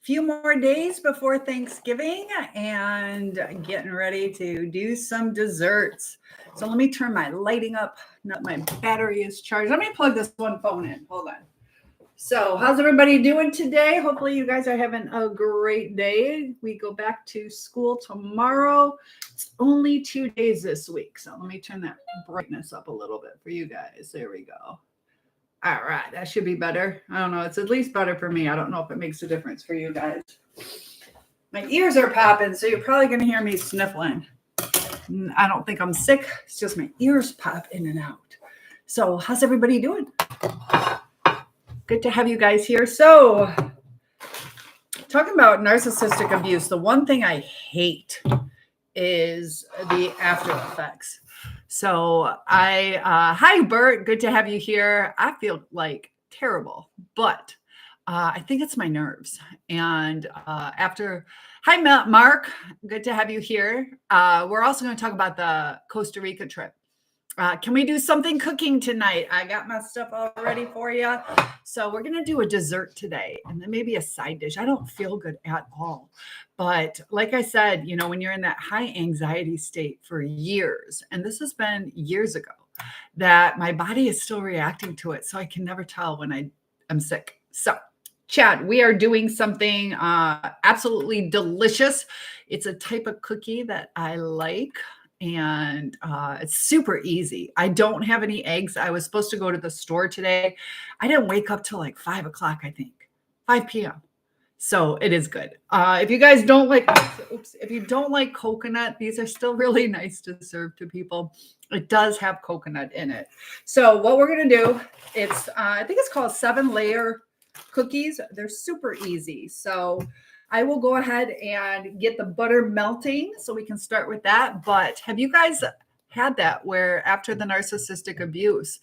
few more days before Thanksgiving and getting ready to do some desserts. So let me turn my lighting up. Now my battery is charged. Let me plug this one phone in. Hold on. So how's everybody doing today? Hopefully you guys are having a great day. We go back to school tomorrow. It's only 2 days this week. So let me turn that brightness up a little bit for you guys. There we go. All right, that should be better. I don't know. It's at least better for me. I don't know if it makes a difference for you guys. My ears are popping, so you're probably going to hear me sniffling. I don't think I'm sick. It's just my ears pop in and out. So how's everybody doing? Good to have you guys here. So talking about narcissistic abuse, the one thing I hate is the after effects. So hi, Bert. Good to have you here. I feel like terrible, but I think it's my nerves. And hi, Mark. Good to have you here. We're also going to talk about the Costa Rica trip. Can we do something cooking tonight? I got my stuff all ready for you. So we're going to do a dessert today and then maybe a side dish. I don't feel good at all. But like I said, you know, when you're in that high anxiety state for years, and this has been years ago, that my body is still reacting to it. So I can never tell when I'm sick. So Chad, we are doing something absolutely delicious. It's a type of cookie that I like. And it's super easy. I don't have any eggs. I was supposed to go to the store today. I didn't wake up till like 5 o'clock, I think, 5 p.m. So it is good. If you guys don't like, if you don't like coconut, these are still really nice to serve to people. It does have coconut in it. So what we're going to do, I think it's called 7-layer cookies. They're super easy. So I will go ahead and get the butter melting so we can start with that. But have you guys had that where after the narcissistic abuse,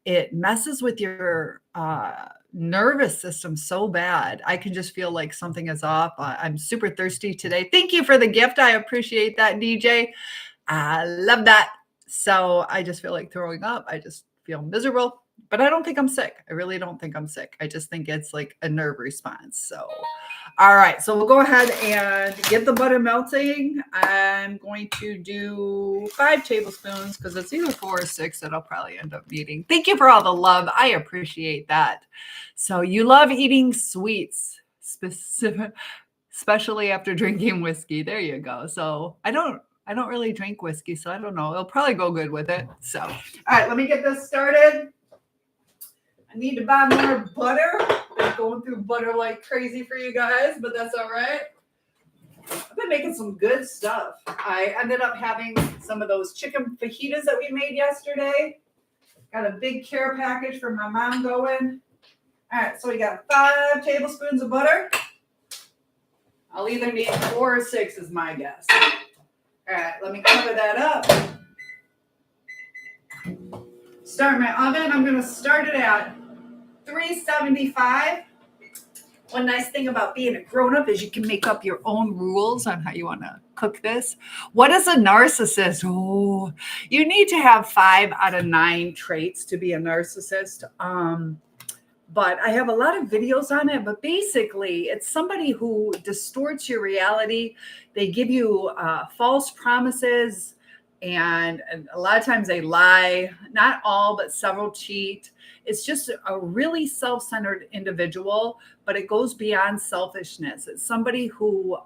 it messes with your nervous system so bad? I can just feel like something is off. I'm super thirsty today. Thank you for the gift. I appreciate that, DJ. I love that. So I just feel like throwing up. I just feel miserable, but I don't think I'm sick. I really don't think I'm sick. I just think it's like a nerve response. So all right, so we'll go ahead and get the butter melting. I'm going to do 5 tablespoons because it's either 4 or 6 that I'll probably end up needing. Thank you for all the love. I appreciate that. So you love eating sweets, especially after drinking whiskey. There you go. So I don't really drink whiskey, so I don't know. It'll probably go good with it. So, all right, let me get this started. I need to buy more butter. Been going through butter like crazy for you guys, but that's all right. I've been making some good stuff. I ended up having some of those chicken fajitas that we made yesterday. Got a big care package for my mom going. All right, so we got 5 tablespoons of butter. I'll either need 4 or 6 is my guess. All right, let me cover that up. Start my oven. I'm going to start it at 375. One nice thing about being a grown-up is you can make up your own rules on how you want to cook this. What is a narcissist? Oh, you need to have 5 out of 9 traits to be a narcissist. But I have a lot of videos on it. But basically, it's somebody who distorts your reality. They give you false promises. And a lot of times they lie. Not all, but several cheat. It's just a really self-centered individual, but it goes beyond selfishness. It's somebody who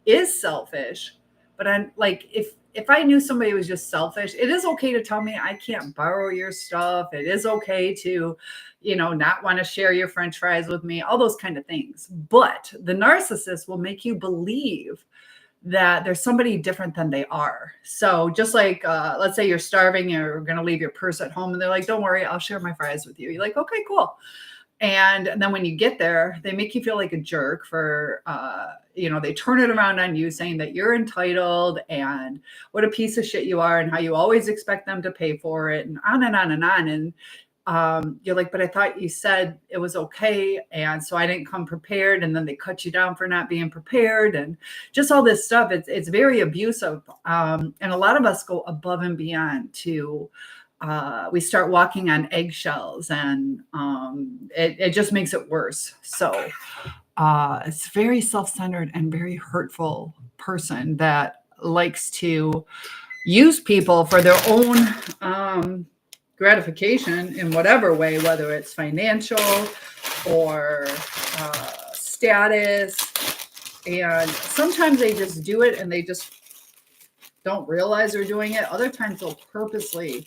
is selfish, but I'm like, if I knew somebody was just selfish, it is okay to tell me I can't borrow your stuff. It is okay to, not want to share your French fries with me, all those kind of things. But the narcissist will make you believe that there's somebody different than they are. So just like, let's say you're starving, you're going to leave your purse at home and they're like, don't worry, I'll share my fries with you. You're like, okay, cool. And then when you get there, they make you feel like a jerk for, they turn it around on you saying that you're entitled and what a piece of shit you are and how you always expect them to pay for it and on and on and on. And you're like, but I thought you said it was okay. And so I didn't come prepared. And then they cut you down for not being prepared and just all this stuff. It's very abusive. And a lot of us go above and beyond to we start walking on eggshells, and it just makes it worse. So it's very self-centered and very hurtful person that likes to use people for their own gratification in whatever way, whether it's financial or status. And sometimes they just do it and they just don't realize they're doing it. Other times they'll purposely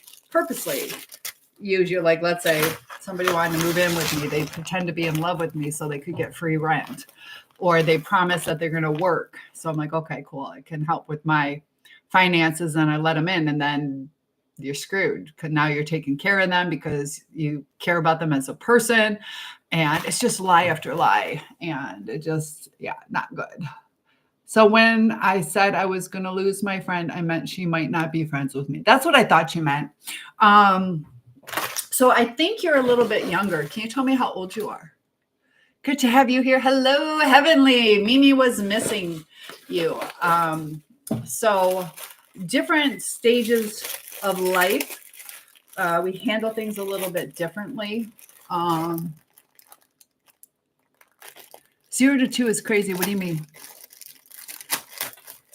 use you. Like, let's say somebody wanted to move in with me. They pretend to be in love with me so they could get free rent, or they promise that they're going to work. So I'm like, okay, cool. I can help with my finances, and I let them in, and then you're screwed because now you're taking care of them because you care about them as a person. And it's just lie after lie. And it just, not good. So when I said I was going to lose my friend, I meant she might not be friends with me. That's what I thought you meant. So I think you're a little bit younger. Can you tell me how old you are? Good to have you here. Hello, Heavenly. Mimi was missing you. So different stages of life, we handle things a little bit differently. 0 to 2 is crazy. What do you mean?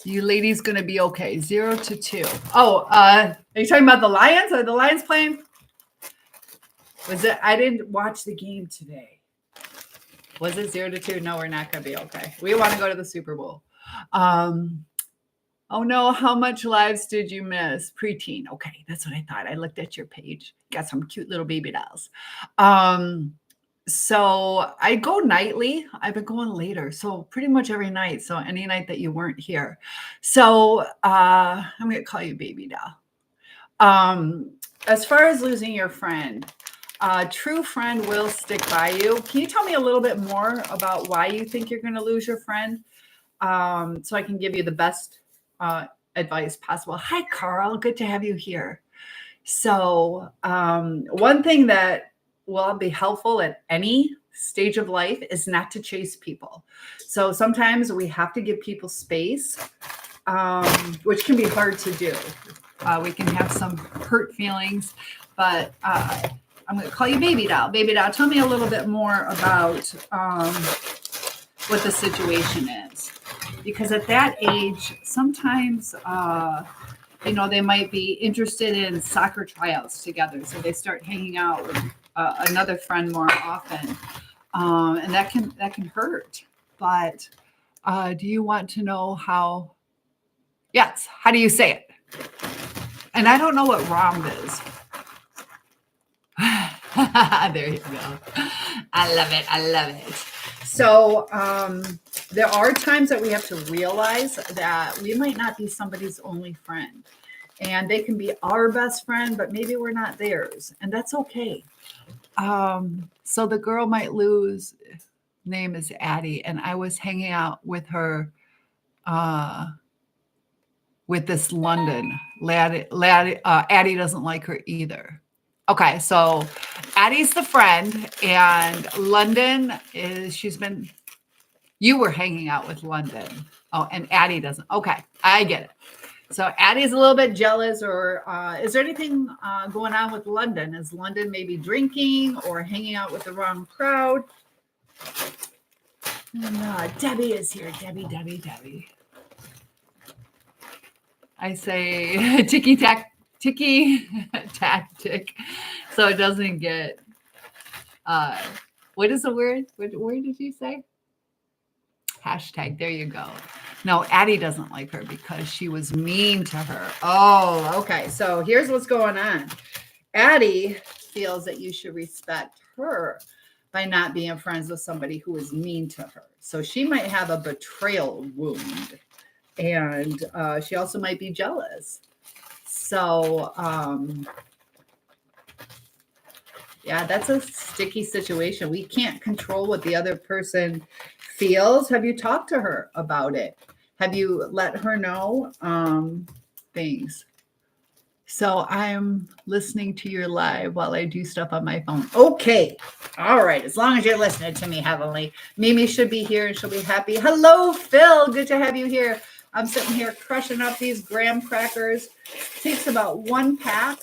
You ladies gonna be okay. 0 to 2. Oh, are you talking about the Lions? Are the Lions playing? Was it? I didn't watch the game today. Was it 0 to 2? No, we're not gonna be okay. We want to go to the Super Bowl. Oh no, how much lives did you miss? Preteen. Okay, that's what I thought. I looked at your page. Got some cute little baby dolls. So I go nightly. I've been going later. So pretty much every night. So any night that you weren't here. So I'm going to call you baby doll. As far as losing your friend, a true friend will stick by you. Can you tell me a little bit more about why you think you're going to lose your friend? So I can give you the best advice possible. Hi, Carl. Good to have you here. So one thing that will be helpful at any stage of life is not to chase people. So sometimes we have to give people space, which can be hard to do. We can have some hurt feelings, but I'm going to call you baby doll. Baby doll, tell me a little bit more about what the situation is. Because at that age, sometimes, they might be interested in soccer tryouts together. So they start hanging out with another friend more often. And that can hurt. But do you want to know how? Yes. How do you say it? And I don't know what ROM is. There you go. I love it. I love it. So there are times that we have to realize that we might not be somebody's only friend. And they can be our best friend, but maybe we're not theirs. And that's okay. So the girl might lose. Name is Addie. And I was hanging out with her with this London lad. Addie doesn't like her either. Okay, so Addie's the friend, and London you were hanging out with London. Oh, and Addie doesn't. Okay, I get it. So Addie's a little bit jealous, or is there anything going on with London? Is London maybe drinking or hanging out with the wrong crowd? And, Debbie is here. Debbie. I say ticky tactic, so it doesn't get. What is the word? What word did you say? Hashtag. There you go. No, Addie doesn't like her because she was mean to her. Oh, okay. So here's what's going on. Addie feels that you should respect her by not being friends with somebody who is mean to her. So she might have a betrayal wound, and she also might be jealous. So, that's a sticky situation. We can't control what the other person feels. Have you talked to her about it? Have you let her know things? So I'm listening to your live while I do stuff on my phone. Okay. All right. As long as you're listening to me, Heavenly. Mimi should be here and she'll be happy. Hello, Phil. Good to have you here. I'm sitting here crushing up these graham crackers. It takes about 1 pack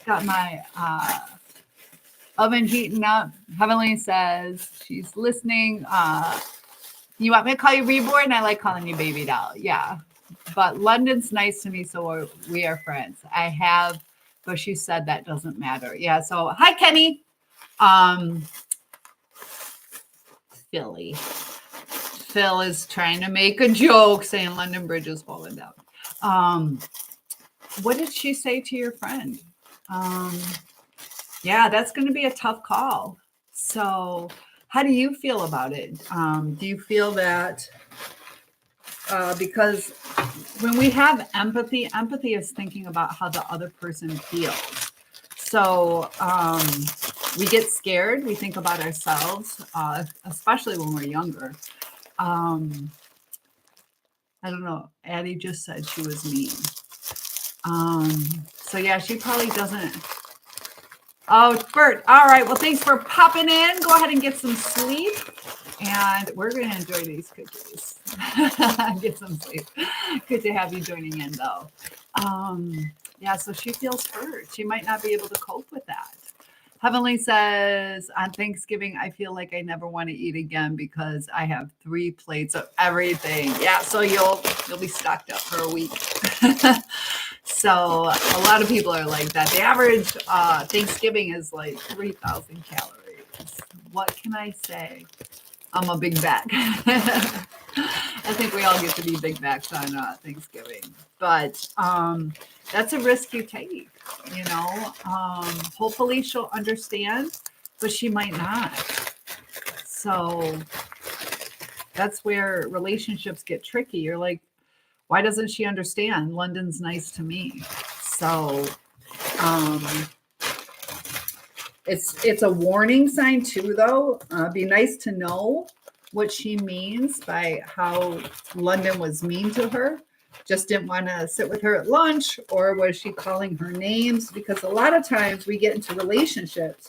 got my oven heating up. Heavenly says she's listening. You want me to call you Reborn? I like calling you Baby Doll. Yeah. But London's nice to me, so we are friends. I have, but she said that doesn't matter. Yeah. So hi, Kenny. Philly. Phil is trying to make a joke saying London Bridge is falling down. What did she say to your friend? Yeah, that's going to be a tough call. So how do you feel about it? Do you feel that because when we have empathy, empathy is thinking about how the other person feels. So we get scared. We think about ourselves, especially when we're younger. I don't know. Addie just said she was mean. So yeah, she probably doesn't. Oh, Bert. All right. Well, thanks for popping in. Go ahead and get some sleep. And we're going to enjoy these cookies. Get some sleep. Good to have you joining in, though. Yeah, so she feels hurt. She might not be able to cope with that. Heavenly says, on Thanksgiving, I feel like I never want to eat again because I have 3 plates of everything. Yeah, so you'll be stocked up for a week. So a lot of people are like that. The average Thanksgiving is like 3,000 calories. What can I say? I'm a big back. I think we all get to be big backs on Thanksgiving. But that's a risk you take, you know. Hopefully she'll understand, but she might not. So that's where relationships get tricky. You're like, why doesn't she understand? London's nice to me. So it's a warning sign too, though. Be nice to know what she means by how London was mean to her. Just didn't want to sit with her at lunch, or was she calling her names? Because a lot of times we get into relationships,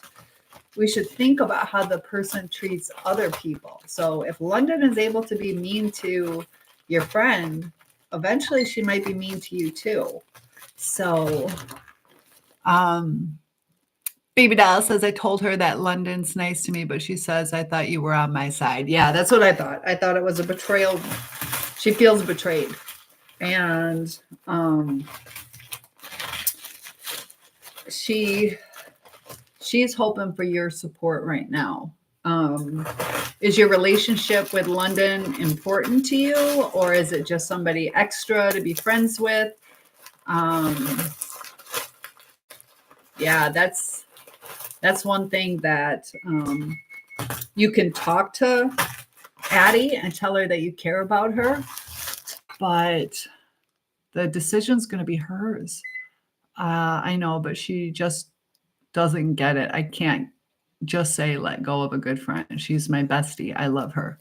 we should think about how the person treats other people. So if London is able to be mean to your friend, eventually she might be mean to you too. So Baby Doll says, I told her that London's nice to me, but she says, I thought you were on my side. Yeah, that's what I thought. I thought it was a betrayal. She feels betrayed. And she's hoping for your support right now. Is your relationship with London important to you, or is it just somebody extra to be friends with? Yeah, that's one thing that you can talk to Addie and tell her that you care about her, but the decision's going to be hers. I know, but she just doesn't get it. I can't just say let go of a good friend. She's my bestie. I love her.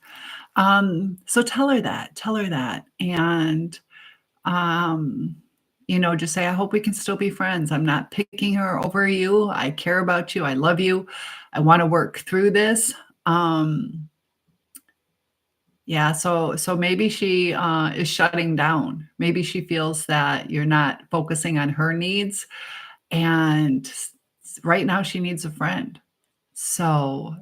So tell her that. And, you know, just say, I hope we can still be friends. I'm not picking her over you. I care about you. I love you. I want to work through this. Yeah. So maybe she is shutting down. Maybe she feels that you're not focusing on her needs. And right now she needs a friend. So,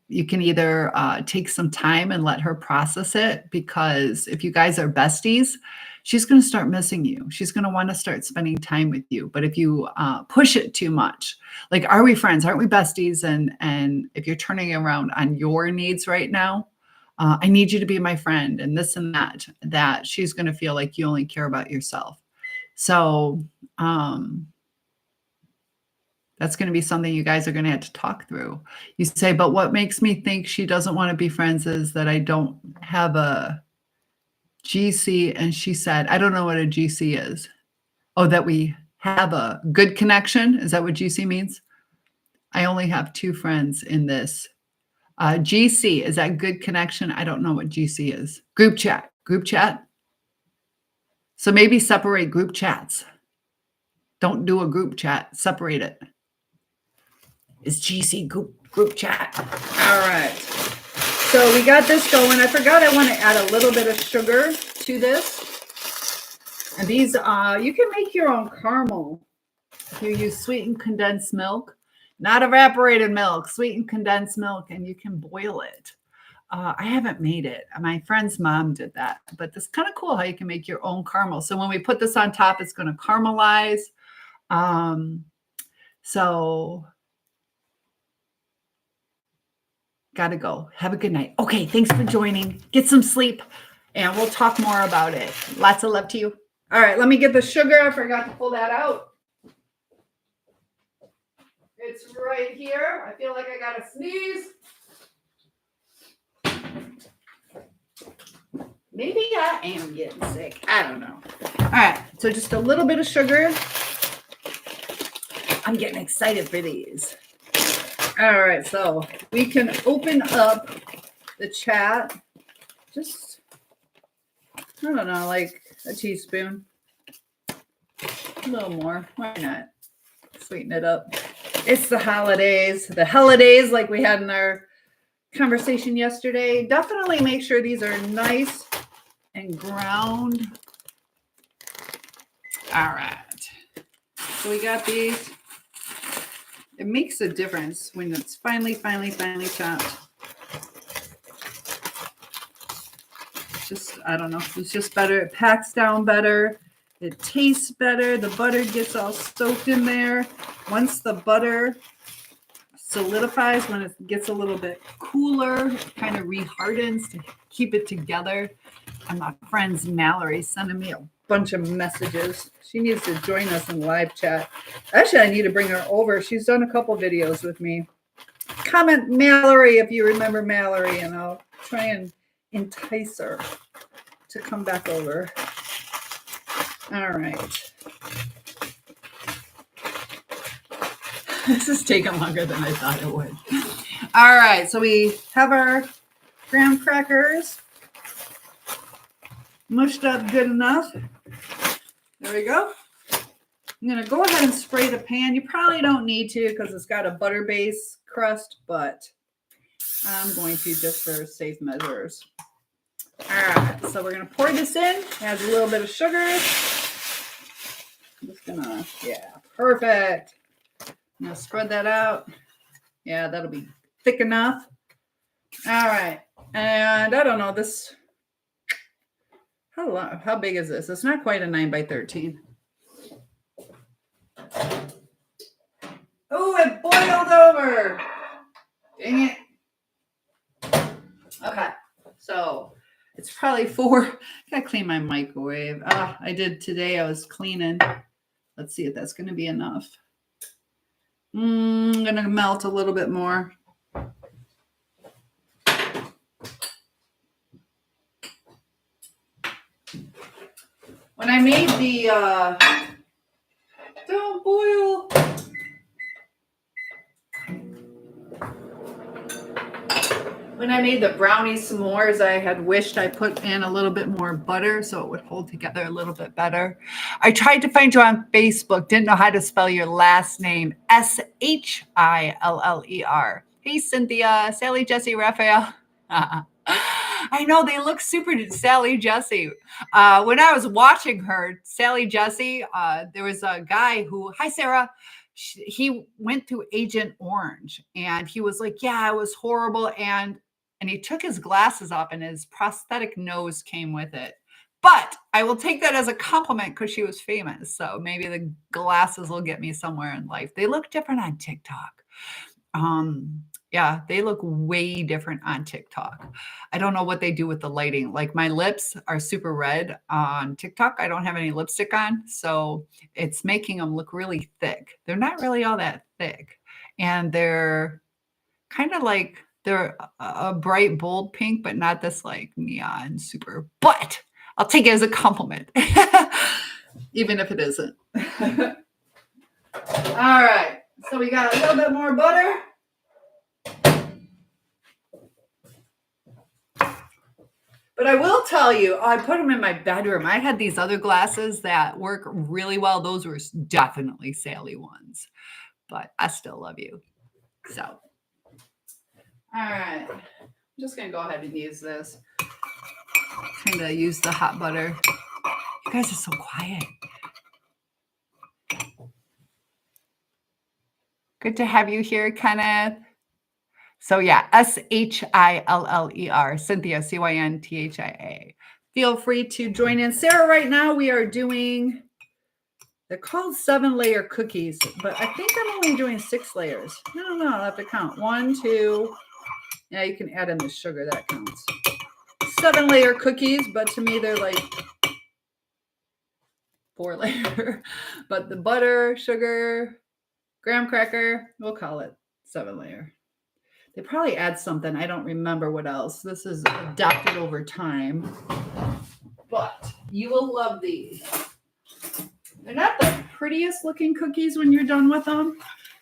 you can either take some time and let her process it, because if you guys are besties, she's going to start missing you. She's going to want to start spending time with you. But if you push it too much, like, are we friends? Aren't we besties? And if you're turning around on your needs right now, I need you to be my friend and this and that she's going to feel like you only care about yourself. So that's going to be something you guys are going to have to talk through. You say, but what makes me think she doesn't want to be friends is that I don't have a GC. And she said, I don't know what a GC is. Oh, that we have a good connection. Is that what GC means? I only have 2 friends in this. GC, is that good connection? I don't know what GC is. Group chat. So maybe separate group chats. Don't do a group chat. Separate it. Is GC group chat. All right. So we got this going. I forgot I want to add a little bit of sugar to this. And these, you can make your own caramel You use sweetened condensed milk, not evaporated milk, sweetened condensed milk, and you can boil it. I haven't made it. My friend's mom did that, but it's kind of cool how you can make your own caramel. So when we put this on top, it's going to caramelize. So gotta go. Have a good night. Okay, thanks for joining. Get some sleep, and we'll talk more about it. Lots of love to you. All right, let me get the sugar. I forgot to pull that out. It's right here. I feel like I gotta sneeze. Maybe I am getting sick. I don't know. All right, so just a little bit of sugar. I'm getting excited for these. All right, so we can open up the chat. Just, I don't know, like a teaspoon. A little more. Why not? Sweeten it up. It's the holidays. The holidays like we had in our conversation yesterday. Definitely make sure these are nice and ground. All right. So we got these. It makes a difference when it's finally chopped. Just, I don't know. It's just better. It packs down better. It tastes better. The butter gets all soaked in there. Once the butter solidifies, when it gets a little bit cooler, it kind of rehardens to keep it together. And my friend's Mallory sending me a bunch of messages. She needs to join us in live chat. Actually, I need to bring her over. She's done a couple videos with me. Comment Mallory if you remember Mallory, and I'll try and entice her to come back over. All right. This is taking longer than I thought it would. All right, so we have our graham crackers mushed up good enough. There we go. I'm going to go ahead and spray the pan. You probably don't need to because it's got a butter base crust, but I'm going to just for safe measures. All right, so we're going to pour this in. Add a little bit of sugar. I'm just going to, yeah, perfect. I'm going to spread that out. Yeah, that'll be thick enough. All right, and I don't know this. How big is this? It's not quite a 9 by 13. Oh, it boiled over. Dang it. Okay, so it's probably 4. I gotta clean my microwave. I did today. I was cleaning. Let's see if that's going to be enough. I'm going to melt a little bit more. When I made the, don't boil. When I made the brownie s'mores, I had wished I put in a little bit more butter so it would hold together a little bit better. I tried to find you on Facebook. Didn't know how to spell your last name. Schiller. Hey, Cynthia, Sally, Jesse, Raphael. I know they look super Sally Jesse. When I was watching her, Sally Jesse, there was a guy who, hi, Sarah. He went through Agent Orange and he was like, yeah, it was horrible. And he took his glasses off and his prosthetic nose came with it. But I will take that as a compliment because she was famous. So maybe the glasses will get me somewhere in life. They look different on TikTok. Yeah, they look way different on TikTok. I don't know what they do with the lighting. Like my lips are super red on TikTok. I don't have any lipstick on, so it's making them look really thick. They're not really all that thick. And they're kind of like, they're a bright, bold pink, but not this like neon super. But I'll take it as a compliment, even if it isn't. All right, so we got a little bit more butter. But I will tell you, I put them in my bedroom. I had these other glasses that work really well. Those were definitely Sally ones, but I still love you. So, all right. I'm just going to go ahead and use this. Kind of use the hot butter. You guys are so quiet. Good to have you here, Kenneth. So yeah, Shiller, Cynthia, Cynthia. Feel free to join in. Sarah, right now we are doing, they're called 7-layer cookies, but I think I'm only doing 6 layers. No, I'll have to count. 1, 2. Yeah, you can add in the sugar, that counts. 7-layer cookies, but to me they're like 4-layer. But the butter, sugar, graham cracker, we'll call it 7-layer. They probably add something. I don't remember what else. This is adapted over time. But you will love these. They're not the prettiest looking cookies when you're done with them,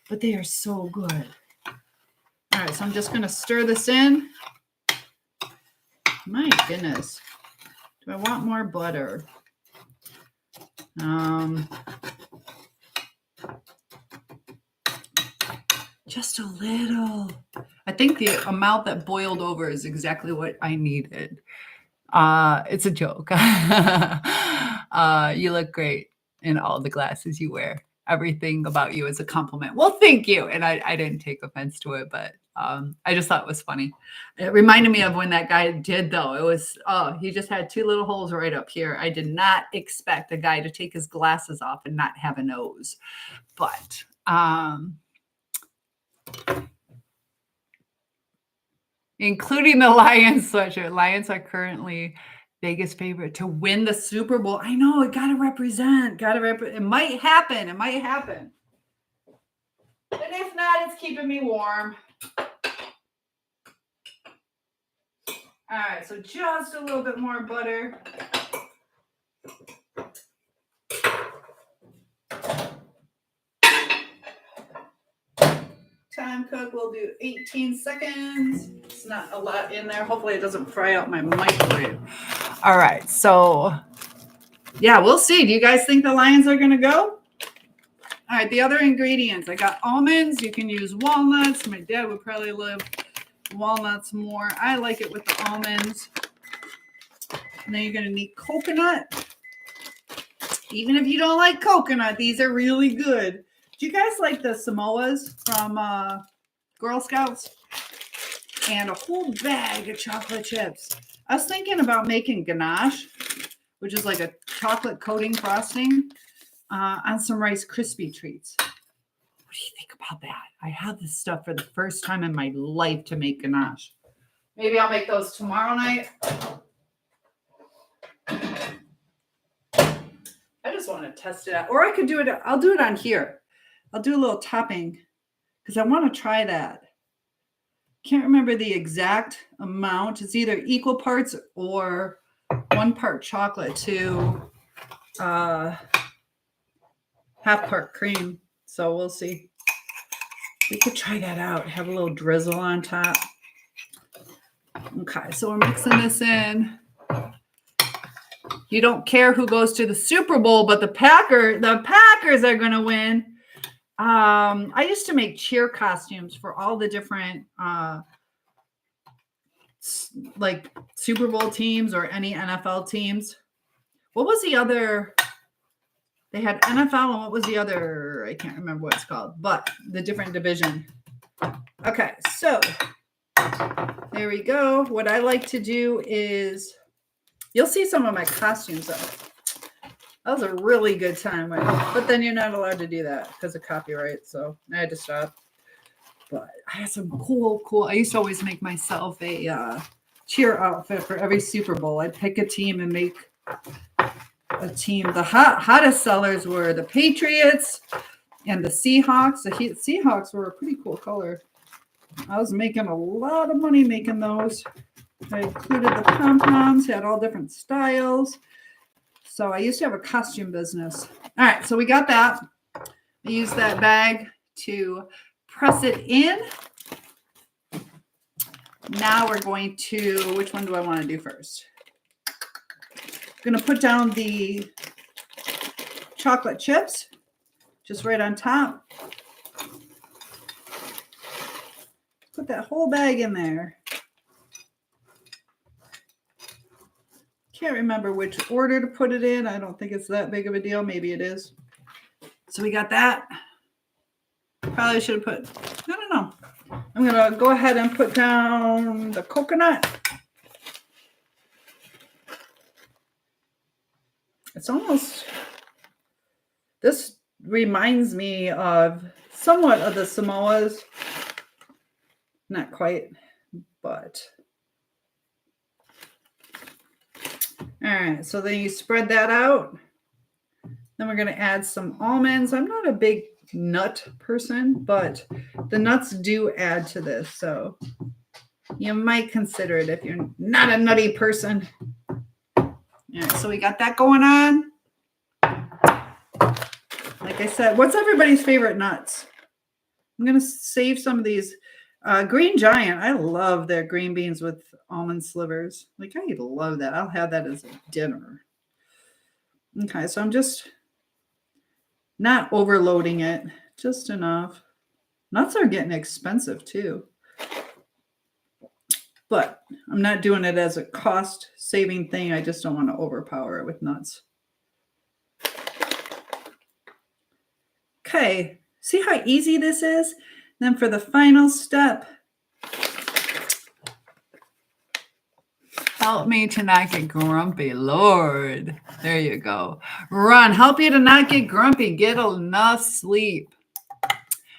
but they are so good. All right, so I'm just going to stir this in. My goodness. Do I want more butter? Just a little. I think the amount that boiled over is exactly what I needed. It's a joke. You look great in all the glasses you wear. Everything about you is a compliment. Well, thank you. And I didn't take offense to it, but I just thought it was funny. It reminded me of when that guy did, though. It was, he just had 2 little holes right up here. I did not expect a guy to take his glasses off and not have a nose. But including the Lions sweatshirt. Lions are currently Vegas favorite to win the Super Bowl. I know, it got to represent. It might happen. And if not, it's keeping me warm. All right, so just a little bit more butter. Time cook, we'll do 18 seconds. It's not a lot in there. Hopefully it doesn't fry out my microwave. All right, so yeah, we'll see. Do you guys think the Lions are going to go? All right, the other ingredients. I got almonds. You can use walnuts. My dad would probably love walnuts more. I like it with the almonds. And then you're going to need coconut. Even if you don't like coconut, these are really good. Do you guys like the Samoas from Girl Scouts? And a whole bag of chocolate chips. I was thinking about making ganache, which is like a chocolate coating frosting, on some Rice Krispie treats. What do you think about that? I had this stuff for the first time in my life to make ganache. Maybe I'll make those tomorrow night. I just want to test it out. Or I could do it. I'll do it on here. I'll do a little topping because I want to try that. Can't remember the exact amount. It's either equal parts or 1 part chocolate to half part cream. So we'll see. We could try that out. Have a little drizzle on top. Okay, so we're mixing this in. You don't care who goes to the Super Bowl, but the Packers are going to win. I used to make cheer costumes for all the different like Super Bowl teams or any NFL teams. What was the other? They had NFL and what was the other? I can't remember what it's called, but the different division. Okay, so there we go. What I like to do is, you'll see some of my costumes though. That was a really good time, but then you're not allowed to do that because of copyright, so I had to stop. But I had some cool. I used to always make myself a cheer outfit for every Super Bowl. I'd pick a team and make a team. The hottest sellers were the Patriots and the Seahawks. The Seahawks were a pretty cool color. I was making a lot of money making those. I included the pom-poms, had all different styles. So I used to have a costume business. All right, so we got that. I used that bag to press it in. Now we're going to, which one do I want to do first? I'm going to put down the chocolate chips, just right on top. Put that whole bag in there. Can't remember which order to put it in. I don't think it's that big of a deal. Maybe it is. So we got that. Probably should have put, I don't know. I'm going to go ahead and put down the coconut. It's almost, this reminds me of somewhat of the Samoas. Not quite, but. All right, so then you spread that out. Then we're going to add some almonds. I'm not a big nut person, but the nuts do add to this. So you might consider it if you're not a nutty person. All right, so we got that going on. Like I said, what's everybody's favorite nuts? I'm going to save some of these. Green Giant, I love their green beans with almond slivers. Like, I love that. I'll have that as a dinner. Okay, so I'm just not overloading it, just enough. Nuts are getting expensive too. But I'm not doing it as a cost-saving thing. I just don't want to overpower it with nuts. Okay, see how easy this is? Then for the final step, help me to not get grumpy, Lord. There you go. Run, help you to not get grumpy. Get enough sleep.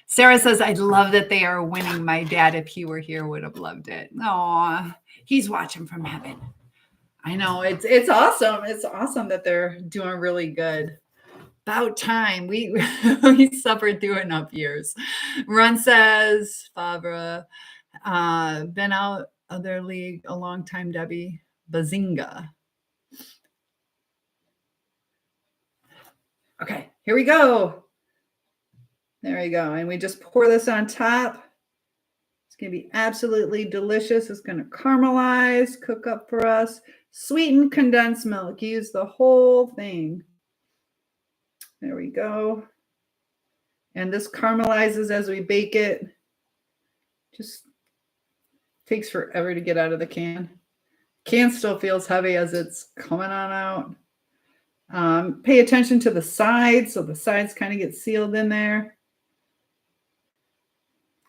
Sarah says, I love that they are winning. My dad, if he were here, would have loved it. Aw, he's watching from heaven. I know, it's awesome. It's awesome that they're doing really good. About time. We suffered through enough years. Run says, Favre, been out of their league a long time, Debbie. Bazinga. Okay, here we go. There we go. And we just pour this on top. It's going to be absolutely delicious. It's going to caramelize, cook up for us. Sweetened condensed milk. Use the whole thing. There we go. And this caramelizes as we bake it. Just takes forever to get out of the can. Can still feels heavy as it's coming on out. Pay attention to the sides, so the sides kind of get sealed in there,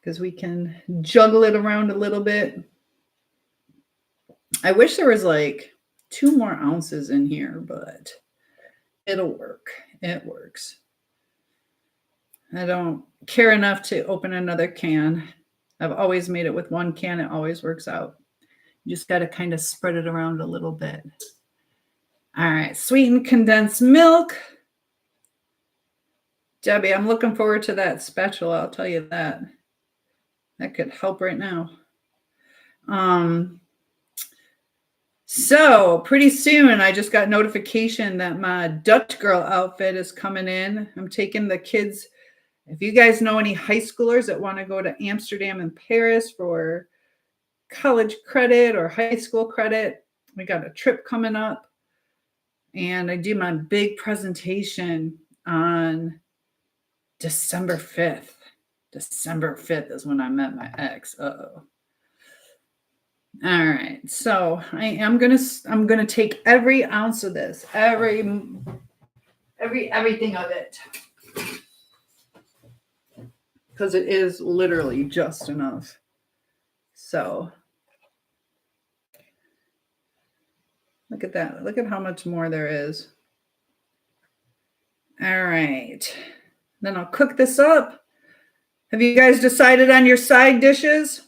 because we can juggle it around a little bit. I wish there was like 2 more ounces in here, but it'll work. It works. I don't care enough to open another can. I've always made it with 1 can. It always works out. You just got to kind of spread it around a little bit. All right, sweetened condensed milk. Debbie, I'm looking forward to that spatula. I'll tell you that. That could help right now. So pretty soon, I just got notification that my Dutch girl outfit is coming in. I'm taking the kids. If you guys know any high schoolers that want to go to Amsterdam and Paris for college credit or high school credit, we got a trip coming up. And I do my big presentation on December 5th. December 5th is when I met my ex. Uh-oh. All right. So I'm gonna take every ounce of this, everything of it. Because it is literally just enough. So look at that. Look at how much more there is. All right. Then I'll cook this up. Have you guys decided on your side dishes?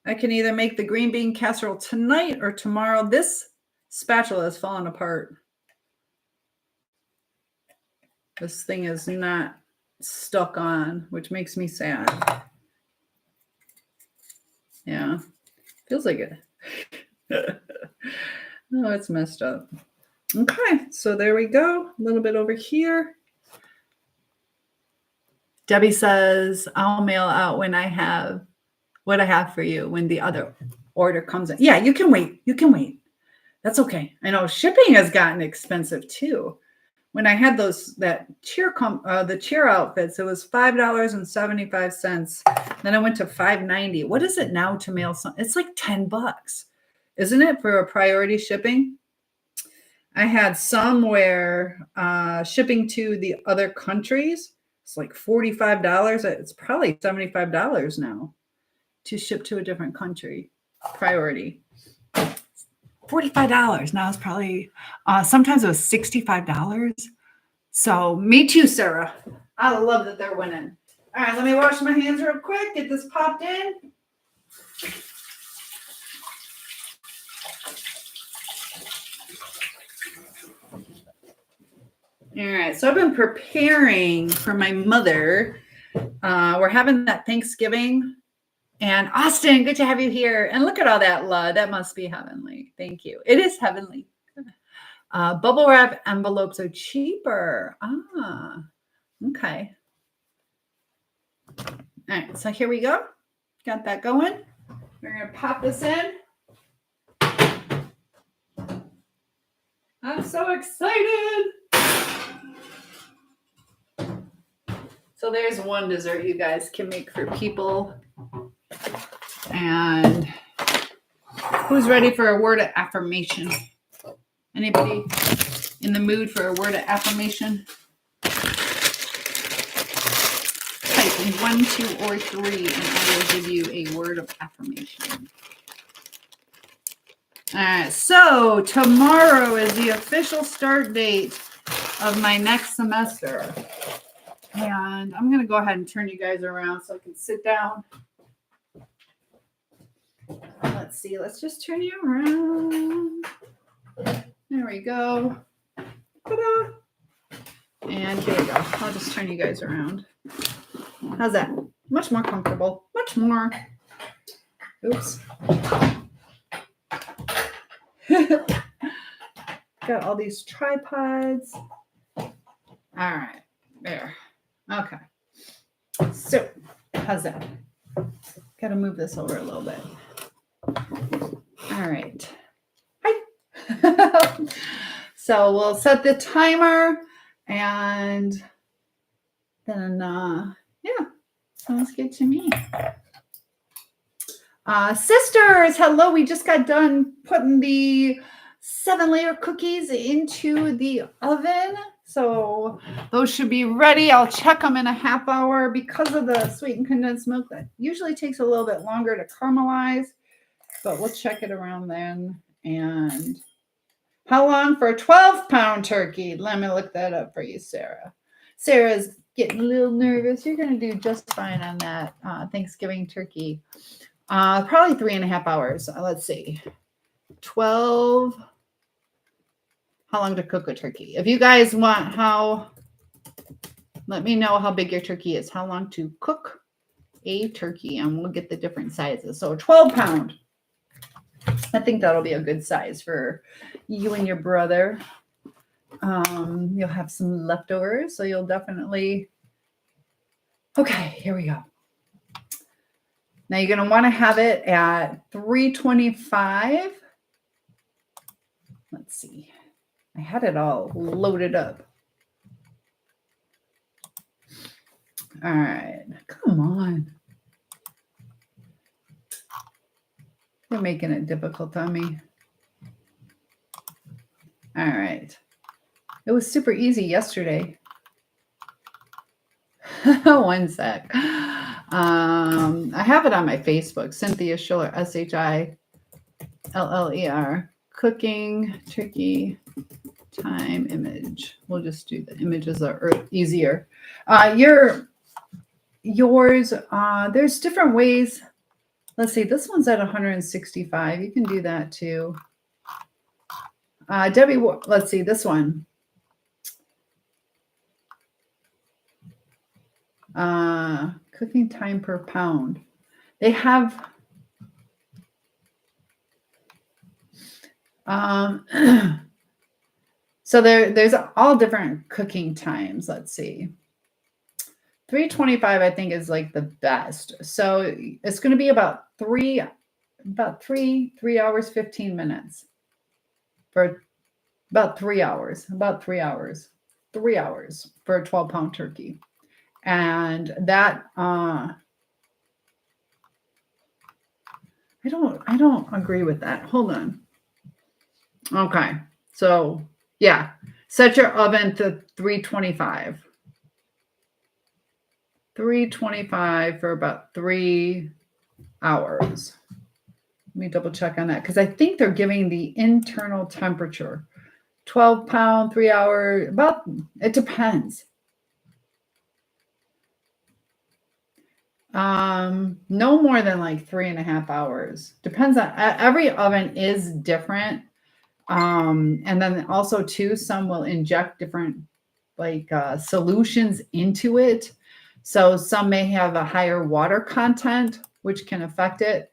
I can either make the green bean casserole tonight or tomorrow. This spatula is falling apart. This thing is not stuck on, which makes me sad. Yeah, feels like it. Oh, it's messed up. Okay, so there we go. A little bit over here. Debbie says, I'll mail out when I have what I have for you when the other order comes in. Yeah, you can wait. You can wait. That's okay. I know shipping has gotten expensive too. When I had the cheer outfits, it was $5.75. Then I went to $5.90. What is it now to mail some? It's like $10, isn't it, for a priority shipping? I had some where shipping to the other countries It's like $45. It's probably $75 now to ship to a different country. Priority. $45. Now it's probably, sometimes it was $65. So me too, Sarah. I love that they're winning. All right, let me wash my hands real quick, get this popped in. All right, so I've been preparing for my mother. We're having that Thanksgiving. And Austin, good to have you here. And look at all that love. That must be heavenly. Thank you. It is heavenly. Bubble wrap envelopes are cheaper. Okay. All right, so here we go. Got that going. We're going to pop this in. I'm so excited. So there's one dessert you guys can make for people. And who's ready for a word of affirmation? Anybody in the mood for a word of affirmation? Type in 1, 2, or 3, and I will give you a word of affirmation. All right, so tomorrow is the official start date of my next semester. And I'm going to go ahead and turn you guys around so I can sit down. Let's see. Let's just turn you around. There we go. Ta-da. And here we go. I'll just turn you guys around. How's that? Much more comfortable. Much more. Oops. Got all these tripods. All right. There. Okay. So, how's that? Got to move this over a little bit. All right. Hi. So we'll set the timer and then, yeah, sounds good to me. Sisters, hello. We just got done putting the 7-layer cookies into the oven. So those should be ready. I'll check them in a half hour because of the sweetened condensed milk. That usually takes a little bit longer to caramelize, but we'll check it around then. And how long for a 12-pound turkey? Let me look that up for you, Sarah. Sarah's getting a little nervous. You're going to do just fine on that Thanksgiving turkey. Probably 3.5 hours. Let's see. 12. How long to cook a turkey? If you guys want let me know how big your turkey is. How long to cook a turkey, and we'll get the different sizes. So 12-pound. I think that'll be a good size for you and your brother. You'll have some leftovers, so you'll definitely. Okay, here we go. Now you're going to want to have it at 325. Let's see. I had it all loaded up. All right. Come on. You're making it difficult on me. All right. It was super easy yesterday. One sec. I have it on my Facebook. Cynthia Schiller, Shiller. Cooking turkey time image. We'll just do the images are easier. Yours, there's different ways. Let's see, this one's at 165. You can do that too. Debbie, let's see, this one. Cooking time per pound. They have so there's all different cooking times. Let's see. 325 I think is like the best. So it's going to be about 3 hours 15 minutes for about 3 hours. 3 hours for a 12-pound turkey. And that I don't agree with that. Hold on. Okay. So, yeah. Set your oven to 325. 325 for about 3 hours. Let me double check on that because I think they're giving the internal temperature. 12 pound, 3 hour, about, it depends. No more than like 3.5 hours. Depends on, every oven is different. And then also too, some will inject different like solutions into it. So some may have a higher water content, which can affect it,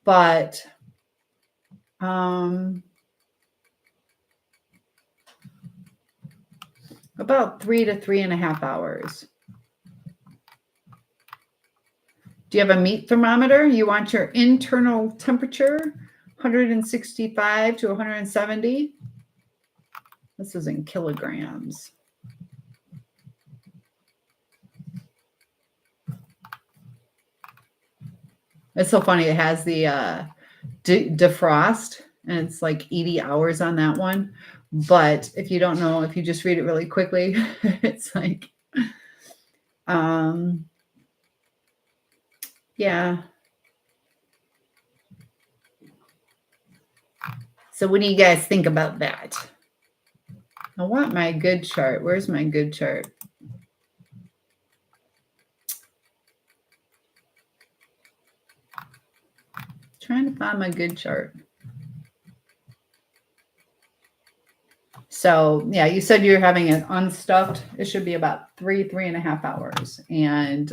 but about 3 to 3.5 hours. Do you have a meat thermometer? You want your internal temperature, 165 to 170. This is in kilograms. It's so funny. It has the defrost, and it's like 80 hours on that one. But if you don't know, if you just read it really quickly, it's like, yeah. So what do you guys think about that? I want my good chart. Where's my good chart? Trying to find my good chart. So yeah, you said you're having it unstuffed. It should be about 3.5 hours. And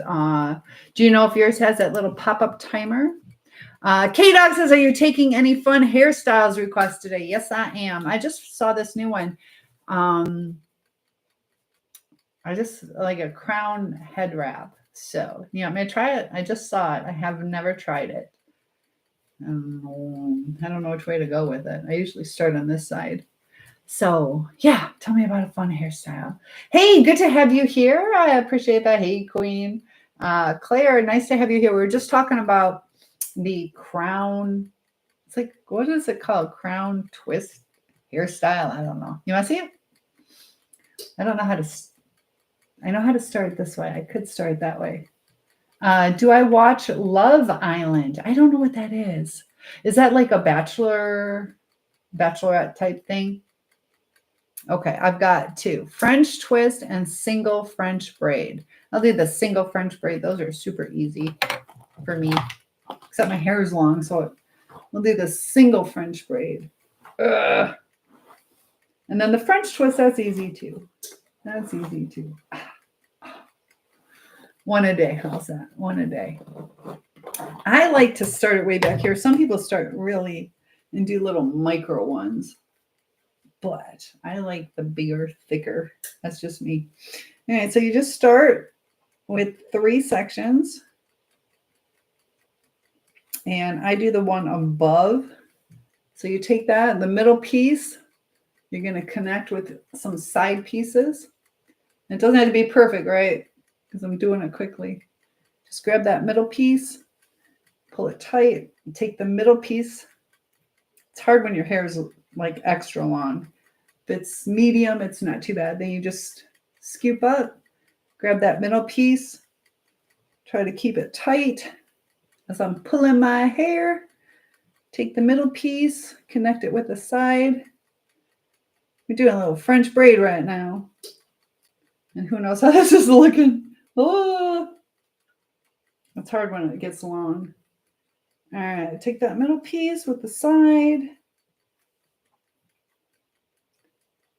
do you know if yours has that little pop-up timer? K-Dog says, are you taking any fun hairstyles requests today? Yes, I am. I just saw this new one. I just like a crown head wrap. So, you want me to try it? I just saw it. I have never tried it. I don't know which way to go with it. I usually start on this side. So, yeah, tell me about a fun hairstyle. Hey, good to have you here. I appreciate that. Hey, Queen. Claire, nice to have you here. We were just talking about the crown. It's like, what is it called? Crown twist hairstyle. I don't know. You want to see it? I don't know how to. I know how to start this way. I could start that way. Do I watch Love Island? I don't know what that is. Is that like a bachelorette type thing? Okay, I've got 2. French twist and single French braid. I'll do the single French braid. Those are super easy for me. Except my hair is long, so we'll do the single French braid. Ugh. And then the French twist, that's easy too. That's easy too. One a day. How's that? One a day. I like to start it way back here. Some people start really and do little micro ones, but I like the bigger, thicker. That's just me. All right, so you just start with 3 sections. And I do the one above. So you take that, the middle piece, you're going to connect with some side pieces. It doesn't have to be perfect, right? Because I'm doing it quickly. Just grab that middle piece, pull it tight, take the middle piece. It's hard when your hair is like extra long. If it's medium, it's not too bad. Then you just scoop up, grab that middle piece, try to keep it tight. As I'm pulling my hair, take the middle piece, connect it with the side. We're doing a little French braid right now. And who knows how this is looking. Oh, it's hard when it gets long. All right, take that middle piece with the side.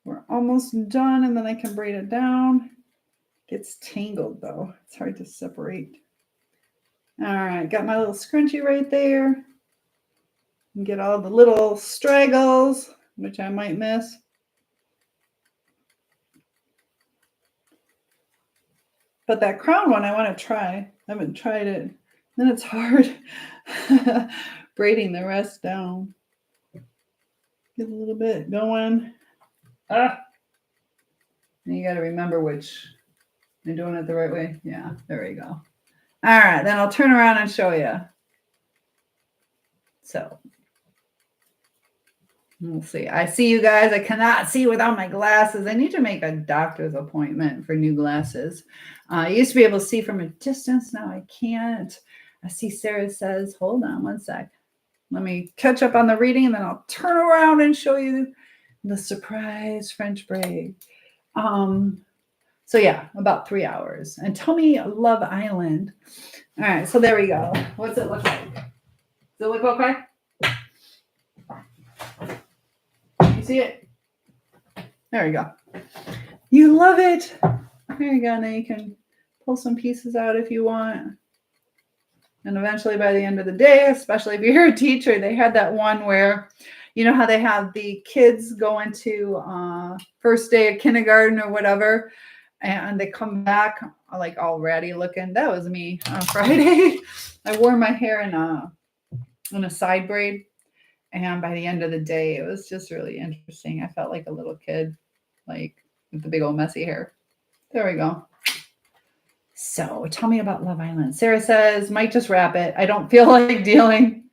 We're almost done, and then I can braid it down. Gets tangled though. It's hard to separate. All right, got my little scrunchie right there. And get all the little straggles, which I might miss. But that crown one I want to try. I haven't tried it. Then it's hard braiding the rest down. Get a little bit going. And you got to remember which. Am I doing it the right way? Yeah, there we go. All right, then I'll turn around and show you. So We'll see. I see you guys. I cannot see without my glasses. I need to make a doctor's appointment for new glasses. I used to be able to see from a distance. Now I can't. I see Sarah says, hold on one sec. Let me catch up on the reading and then I'll turn around and show you the surprise French braid. So yeah, about 3 hours. And tell me Love Island. All right, so there we go. What's it look like? Does it look okay? You see it? There you go. You love it. There you go. Now you can pull some pieces out if you want. And eventually by the end of the day, especially if you're a teacher, they had that one where, you know how they have the kids go into first day of kindergarten or whatever, and they come back like all ratty looking. That was me on Friday. I wore my hair in a side braid. And by the end of the day, it was just really interesting. I felt like a little kid, like with the big old messy hair. There we go. So tell me about Love Island. Sarah says, might just wrap it. I don't feel like dealing.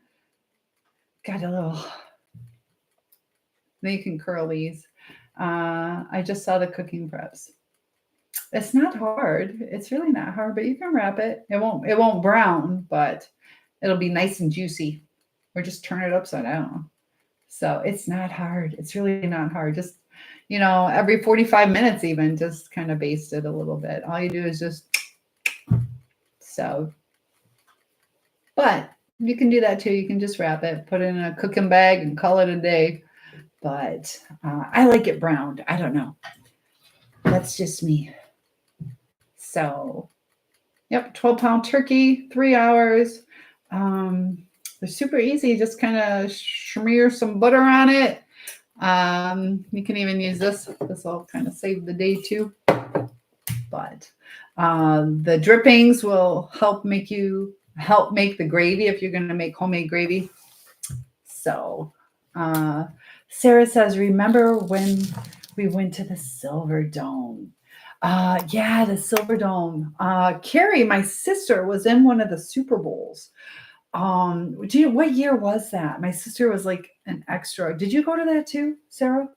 Got a little. Then you can curl these. I just saw the cooking preps. It's not hard. It's really not hard, but you can wrap it. It won't brown, but it'll be nice and juicy. Or just turn it upside down. So it's not hard. It's really not hard. Just, every 45 minutes even, just kind of baste it a little bit. All you do is just so. But you can do that too. You can just wrap it, put it in a cooking bag and call it a day. But I like it browned. I don't know. That's just me. So, yep, 12-pound turkey, 3 hours. They're super easy. Just kind of smear some butter on it. You can even use this. This will kind of save the day too. But the drippings will help make the gravy if you're going to make homemade gravy. So Sarah says, remember when we went to the Silver Dome? Yeah, the Silver Dome. Carrie, my sister, was in one of the Super Bowls. What year was that? My sister was like an extra. Did you go to that too, Sarah?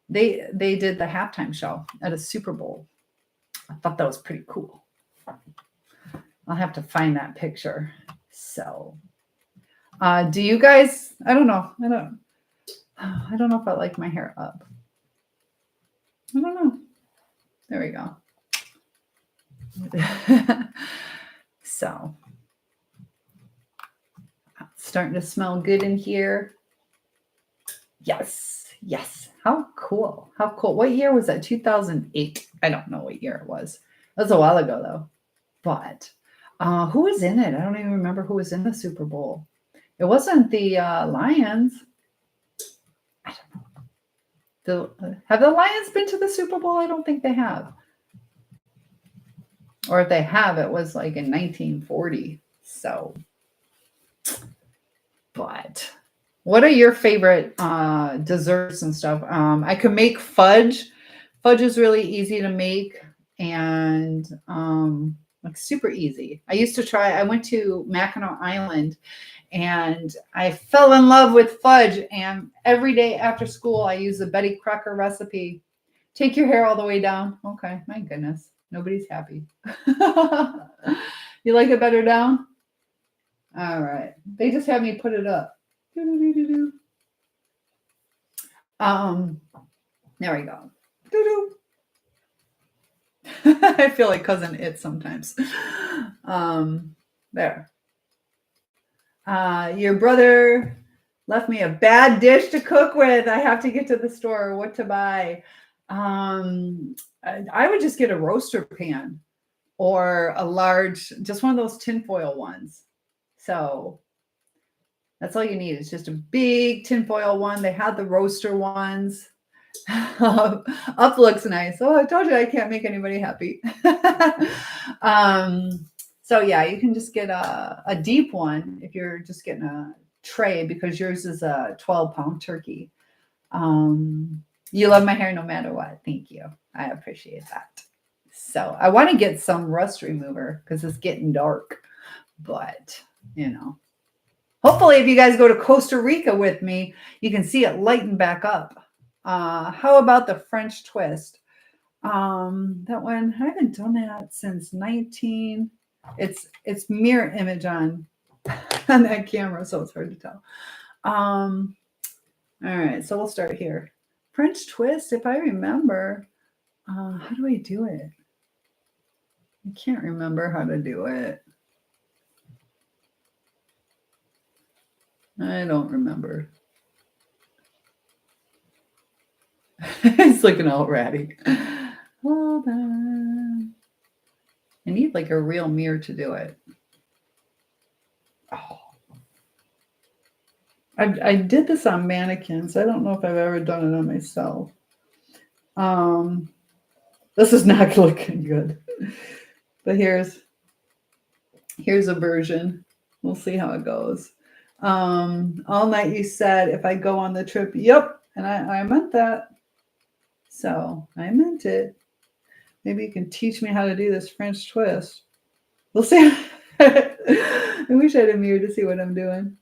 They did the halftime show at a Super Bowl. I thought that was pretty cool. I'll have to find that picture. So, do you guys? I don't know. I don't know if I like my hair up. I don't know. There we go. So. Starting to smell good in here. Yes. How cool. What year was that? 2008. I don't know what year it was. That was a while ago though. But who was in it? I don't even remember who was in the Super Bowl. It wasn't the Lions. I don't know. Have the Lions been to the Super Bowl? I don't think they have. Or if they have, it was like in 1940. So. But what are your favorite desserts and stuff? I could make fudge. Fudge is really easy to make and like super easy. I went to Mackinac Island and I fell in love with fudge. And every day after school, I use the Betty Crocker recipe. Take your hair all the way down. Okay, my goodness. Nobody's happy. You like it better down? All right. They just had me put it up. There we go. I feel like Cousin It sometimes. There. Your brother left me a bad dish to cook with. I have to get to the store. What to buy? I would just get a roaster pan or a large, just one of those tinfoil ones. So that's all you need. It's just a big tinfoil one. They had the roaster ones. Up looks nice. Oh, I told you I can't make anybody happy. So yeah, you can just get a deep one if you're just getting a tray because yours is a 12-pound turkey. You love my hair no matter what. Thank you. I appreciate that. So I want to get some rust remover because it's getting dark, but Hopefully, if you guys go to Costa Rica with me, you can see it lighten back up. How about the French twist? That one, I haven't done that since 19. It's mirror image on that camera, so it's hard to tell. All right, so we'll start here. French twist, if I remember, how do I do it? I can't remember how to do it. I don't remember. It's looking all ratty. Hold on. I need like a real mirror to do it. Oh. I did this on mannequins. I don't know if I've ever done it on myself. This is not looking good. But here's a version. We'll see how it goes. All night you said, if I go on the trip, yep. And I meant that. So I meant it. Maybe you can teach me how to do this French twist. We'll see. I wish I had a mirror to see what I'm doing.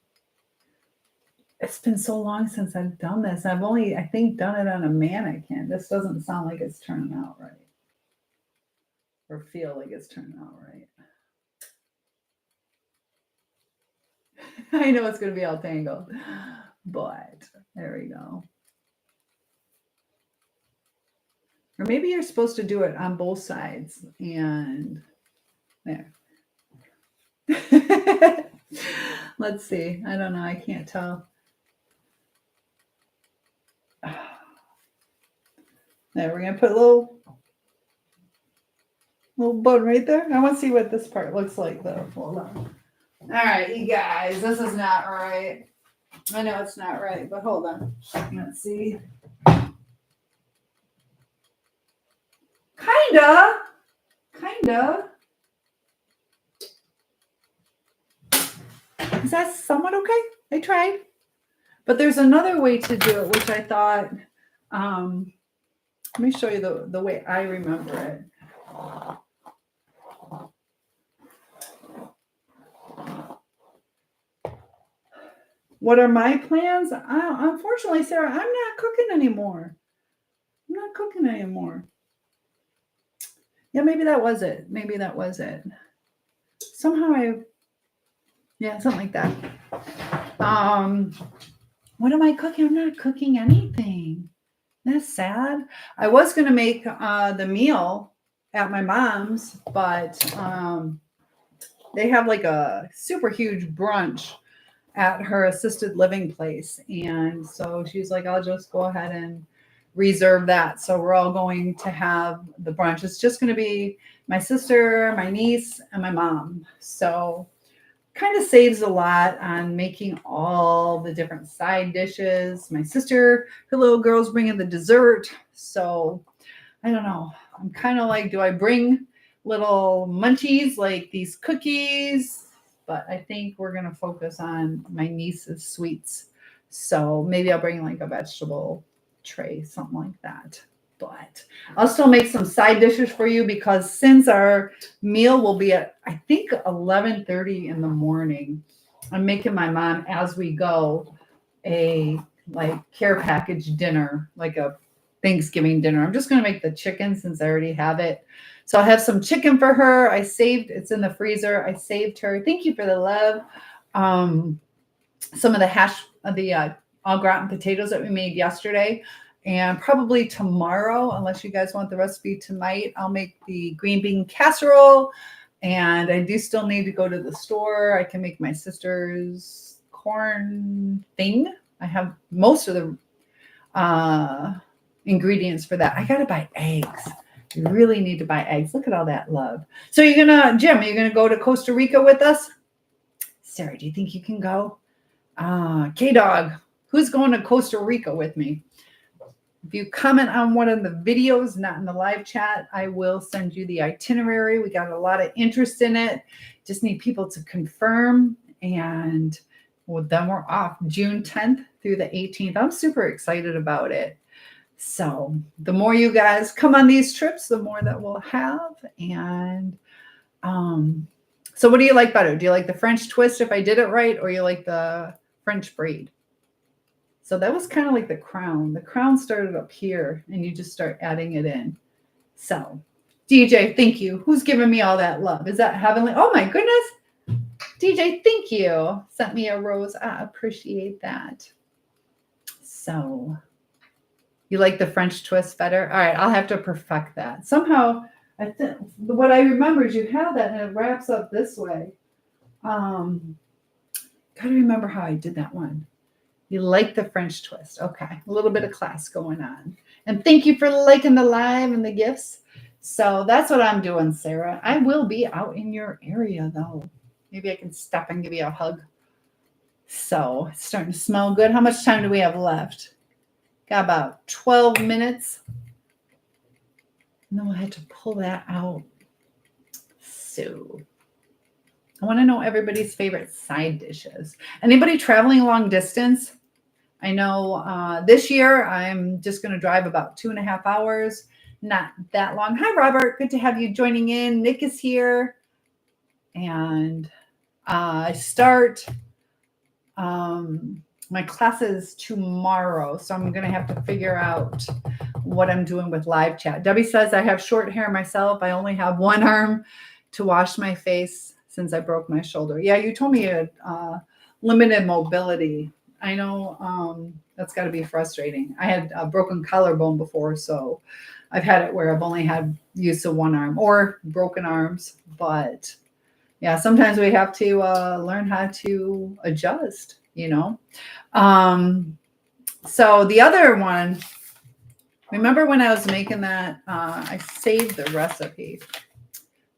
It's been so long since I've done this. I've only, I think, done it on a mannequin. This doesn't sound like it's turning out right. Or feel like it's turning out right. I know it's going to be all tangled, but there we go. Or maybe you're supposed to do it on both sides and there. Let's see. I don't know. I can't tell. There, we're going to put a little bone right there. I want to see what this part looks like though. Hold on. All right, you guys, this is not right. I know it's not right, but hold on. Let's see. Kinda. Is that somewhat okay? I tried. But there's another way to do it, which I thought, let me show you the way I remember it. What are my plans? Unfortunately, Sarah, I'm not cooking anymore. Yeah, maybe that was it. Somehow something like that. What am I cooking? I'm not cooking anything. That's sad. I was going to make the meal at my mom's, but they have like a super huge brunch at her assisted living place. And so she's like, I'll just go ahead and reserve that. So we're all going to have the brunch. It's just going to be my sister, my niece, and my mom. So kind of saves a lot on making all the different side dishes. My sister, her little girl's bringing the dessert. So I don't know. I'm kind of like, do I bring little munchies like these cookies? But I think we're going to focus on my niece's sweets. So maybe I'll bring like a vegetable tray, something like that. But I'll still make some side dishes for you because since our meal will be at, I think, 11:30 in the morning, I'm making my mom, as we go, a like care package dinner, like a Thanksgiving dinner. I'm just going to make the chicken since I already have it. So I'll have some chicken for her. It's in the freezer. I saved her. Thank you for the love. Some of the au gratin potatoes that we made yesterday. And probably tomorrow, unless you guys want the recipe tonight, I'll make the green bean casserole. And I do still need to go to the store. I can make my sister's corn thing. I have most of the ingredients for that. I got to buy eggs. You really need to buy eggs. Look at all that love. So Jim, are you going to go to Costa Rica with us? Sarah, do you think you can go? K-Dog, who's going to Costa Rica with me? If you comment on one of the videos, not in the live chat, I will send you the itinerary. We got a lot of interest in it. Just need people to confirm. And then we're off June 10th through the 18th. I'm super excited about it. So the more you guys come on these trips, the more that we'll have. And So what do you like better? Do you like the French twist if I did it right, or you like the French braid? So that was kind of like the crown. The crown started up here, and you just start adding it in. So, DJ, thank you. Who's giving me all that love? Is that Heavenly? Oh my goodness. DJ, thank you. Sent me a rose. I appreciate that. So, you like the French twist better? All right, I'll have to perfect that. Somehow, I think what I remember is you have that and it wraps up this way. Gotta remember how I did that one. You like the French twist. Okay, a little bit of class going on. And thank you for liking the live and the gifts. So that's what I'm doing, Sarah. I will be out in your area, though. Maybe I can stop and give you a hug. So it's starting to smell good. How much time do we have left? Got about 12 minutes. No, I had to pull that out. So I want to know everybody's favorite side dishes. Anybody traveling long distance? I know this year I'm just going to drive about 2.5 hours. Not that long. Hi, Robert. Good to have you joining in. Nick is here. And I start my classes tomorrow. So I'm going to have to figure out what I'm doing with live chat. Debbie says I have short hair myself. I only have one arm to wash my face since I broke my shoulder. Yeah, you told me you had limited mobility. I know that's got to be frustrating. I had a broken collarbone before, so I've had it where I've only had use of one arm or broken arms. But yeah, sometimes we have to learn how to adjust, you know. So the other one, remember when I was making that, I saved the recipe.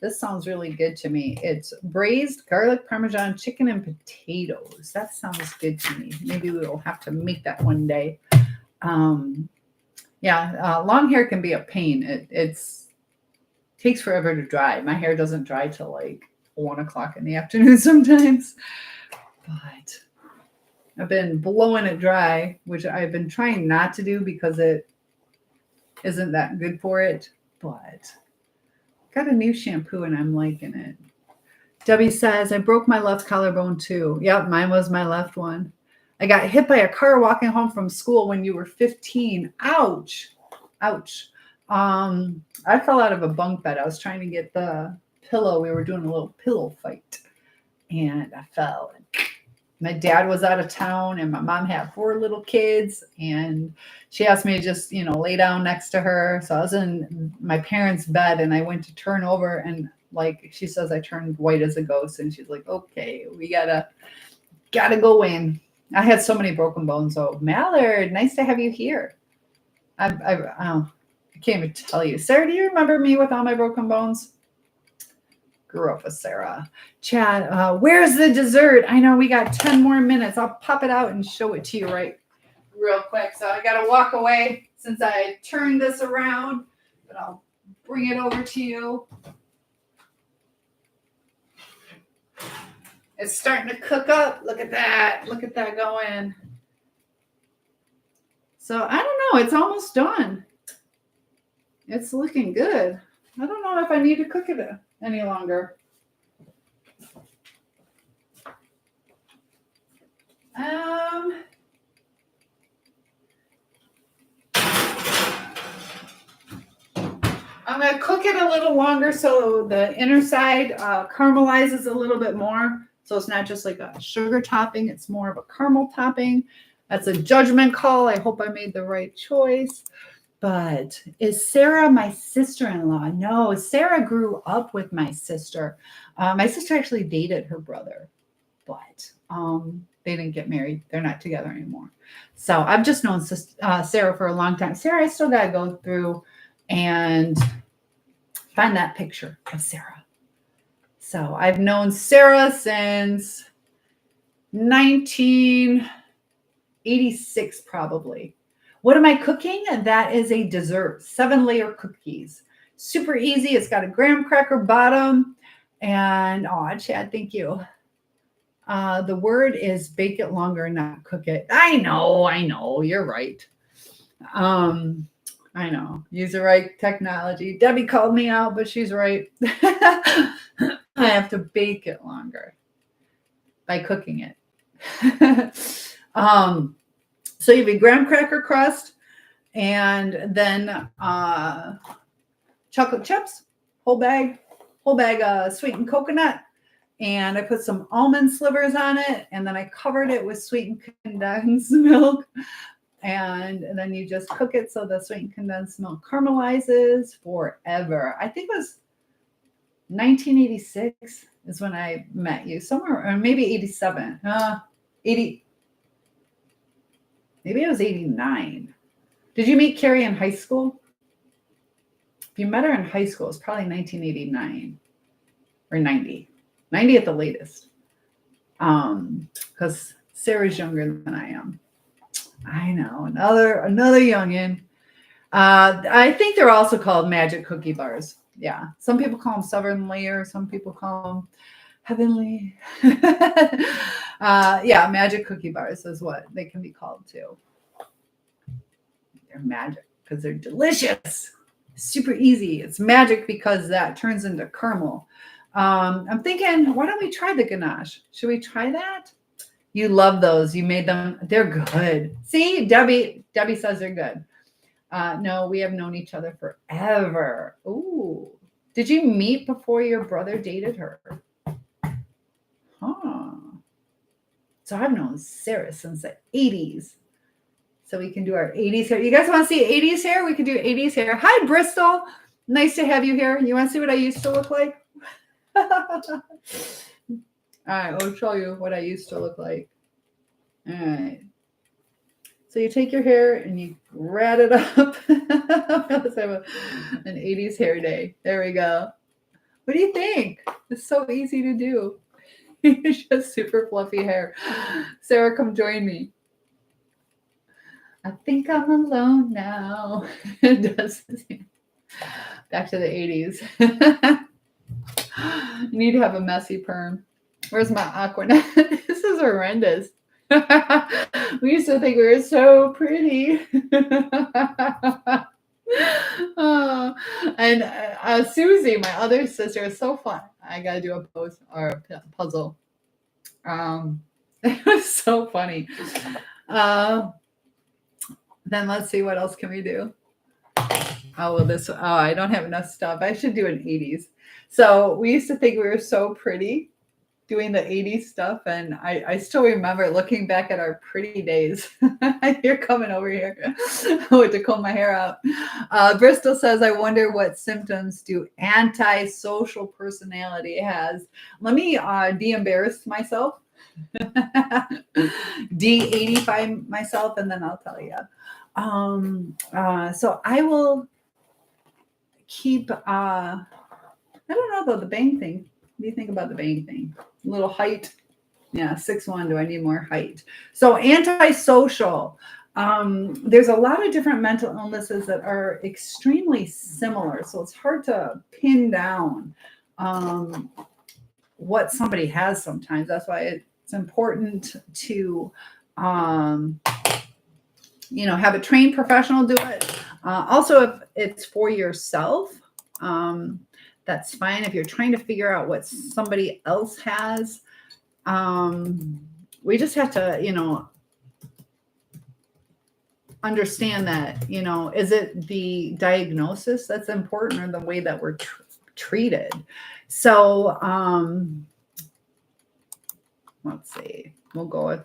This sounds really good to me. It's braised garlic parmesan chicken and potatoes. That sounds good to me. Maybe we will have to make that one day. Long hair can be a pain. It's takes forever to dry. My hair doesn't dry till like 1 o'clock in the afternoon sometimes. But I've been blowing it dry, which I've been trying not to do because it isn't that good for it. But got a new shampoo and I'm liking it. Debbie says, I broke my left collarbone too. Yep, mine was my left one. I got hit by a car walking home from school when you were 15. Ouch. Ouch. I fell out of a bunk bed. I was trying to get the pillow. We were doing a little pillow fight. And I fell. My dad was out of town and my mom had 4 little kids. And she asked me to just, lay down next to her. So I was in my parents' bed and I went to turn over and like she says, I turned white as a ghost. And she's like, okay, we gotta go in. I had so many broken bones. So Mallard, nice to have you here. I can't even tell you. Sarah, do you remember me with all my broken bones? Grew up with Sarah. Chad, where's the dessert? I know we got 10 more minutes. I'll pop it out and show it to you real quick. So I got to walk away since I turned this around, but I'll bring it over to you. It's starting to cook up. Look at that. Look at that going. So I don't know. It's almost done. It's looking good. I don't know if I need to cook it any longer. I'm going to cook it a little longer so the inner side caramelizes a little bit more. So it's not just like a sugar topping. It's more of a caramel topping. That's a judgment call. I hope I made the right choice. But is Sarah my sister-in-law? No, Sarah grew up with my sister. My sister actually dated her brother, but they didn't get married. They're not together anymore. So I've just known Sarah for a long time. Sarah, I still got to go through and find that picture of Sarah. So I've known Sarah since 1986, probably. What am I cooking? That is a dessert, 7-layer cookies. Super easy. It's got a graham cracker bottom. And, Chad, thank you. The word is bake it longer, not cook it. I know. You're right. I know. Use the right technology. Debbie called me out, but she's right. I have to bake it longer by cooking it. So you have a graham cracker crust, and then chocolate chips, whole bag sweetened coconut, and I put some almond slivers on it, and then I covered it with sweetened condensed milk, and then you just cook it so the sweetened condensed milk caramelizes forever. I think it was 1986 is when I met you, somewhere, or maybe 87, 80. Maybe it was 89. Did you meet Carrie in high school? If you met her in high school, it's probably 1989 or 90. 90 at the latest. Because Sarah's younger than I am. I know, another youngin. I think they're also called magic cookie bars. Yeah. Some people call them Southern Layer. Some people call them Heavenly. Yeah, magic cookie bars is what they can be called too. They're magic because they're delicious. Super easy. It's magic because that turns into caramel. I'm thinking, why don't we try the ganache? Should we try that? You love those. You made them. They're good. See, Debbie says they're good. No, we have known each other forever. Ooh. Did you meet before your brother dated her? Huh. So I've known Sarah since the 80s. So we can do our 80s hair. You guys want to see 80s hair? We can do 80s hair. Hi, Bristol. Nice to have you here. You want to see what I used to look like? All right, I'll show you what I used to look like. All right. So you take your hair and you rat it up. Let's have an 80s hair day. There we go. What do you think? It's so easy to do. It's just super fluffy hair. Sarah, come join me. I think I'm alone now. It does. Back to the 80s. You need to have a messy perm. Where's my Aquanet? This is horrendous. We used to think we were so pretty. And Susie, my other sister, is so fun. I gotta do a post or a puzzle. It was so funny. Then let's see, what else can we do? I don't have enough stuff. I should do an 80s. So we used to think we were so pretty doing the 80s stuff. And I still remember looking back at our pretty days. You're coming over here. I went to comb my hair out. Bristol says, I wonder what symptoms do antisocial personality has. Let me de-embarrass myself. De-80fy myself, and then I'll tell you. So I will keep, I don't know about the bang thing. What do you think about the bang thing? A little height. Yeah, 6'1". Do I need more height? So antisocial. There's a lot of different mental illnesses that are extremely similar. So it's hard to pin down what somebody has sometimes. That's why it's important to, have a trained professional do it. Also, if it's for yourself, that's fine. If you're trying to figure out what somebody else has, we just have to, understand that, is it the diagnosis that's important or the way that we're treated? So, let's see, we'll go with,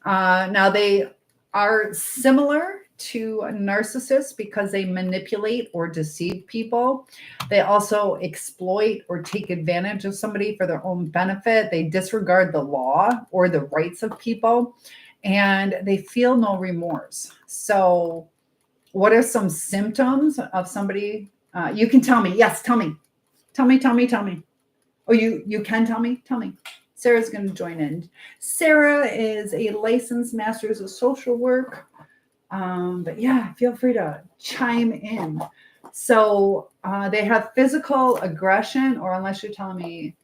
now they are similar to narcissists because they manipulate or deceive people. They also exploit or take advantage of somebody for their own benefit. They disregard the law or the rights of people, and they feel no remorse. So what are some symptoms of somebody? You can tell me. Yes, tell me. Tell me. Oh, you can tell me? Tell me. Sarah's going to join in. Sarah is a licensed master's of social work. But yeah, feel free to chime in. So they have physical aggression, or unless you're telling me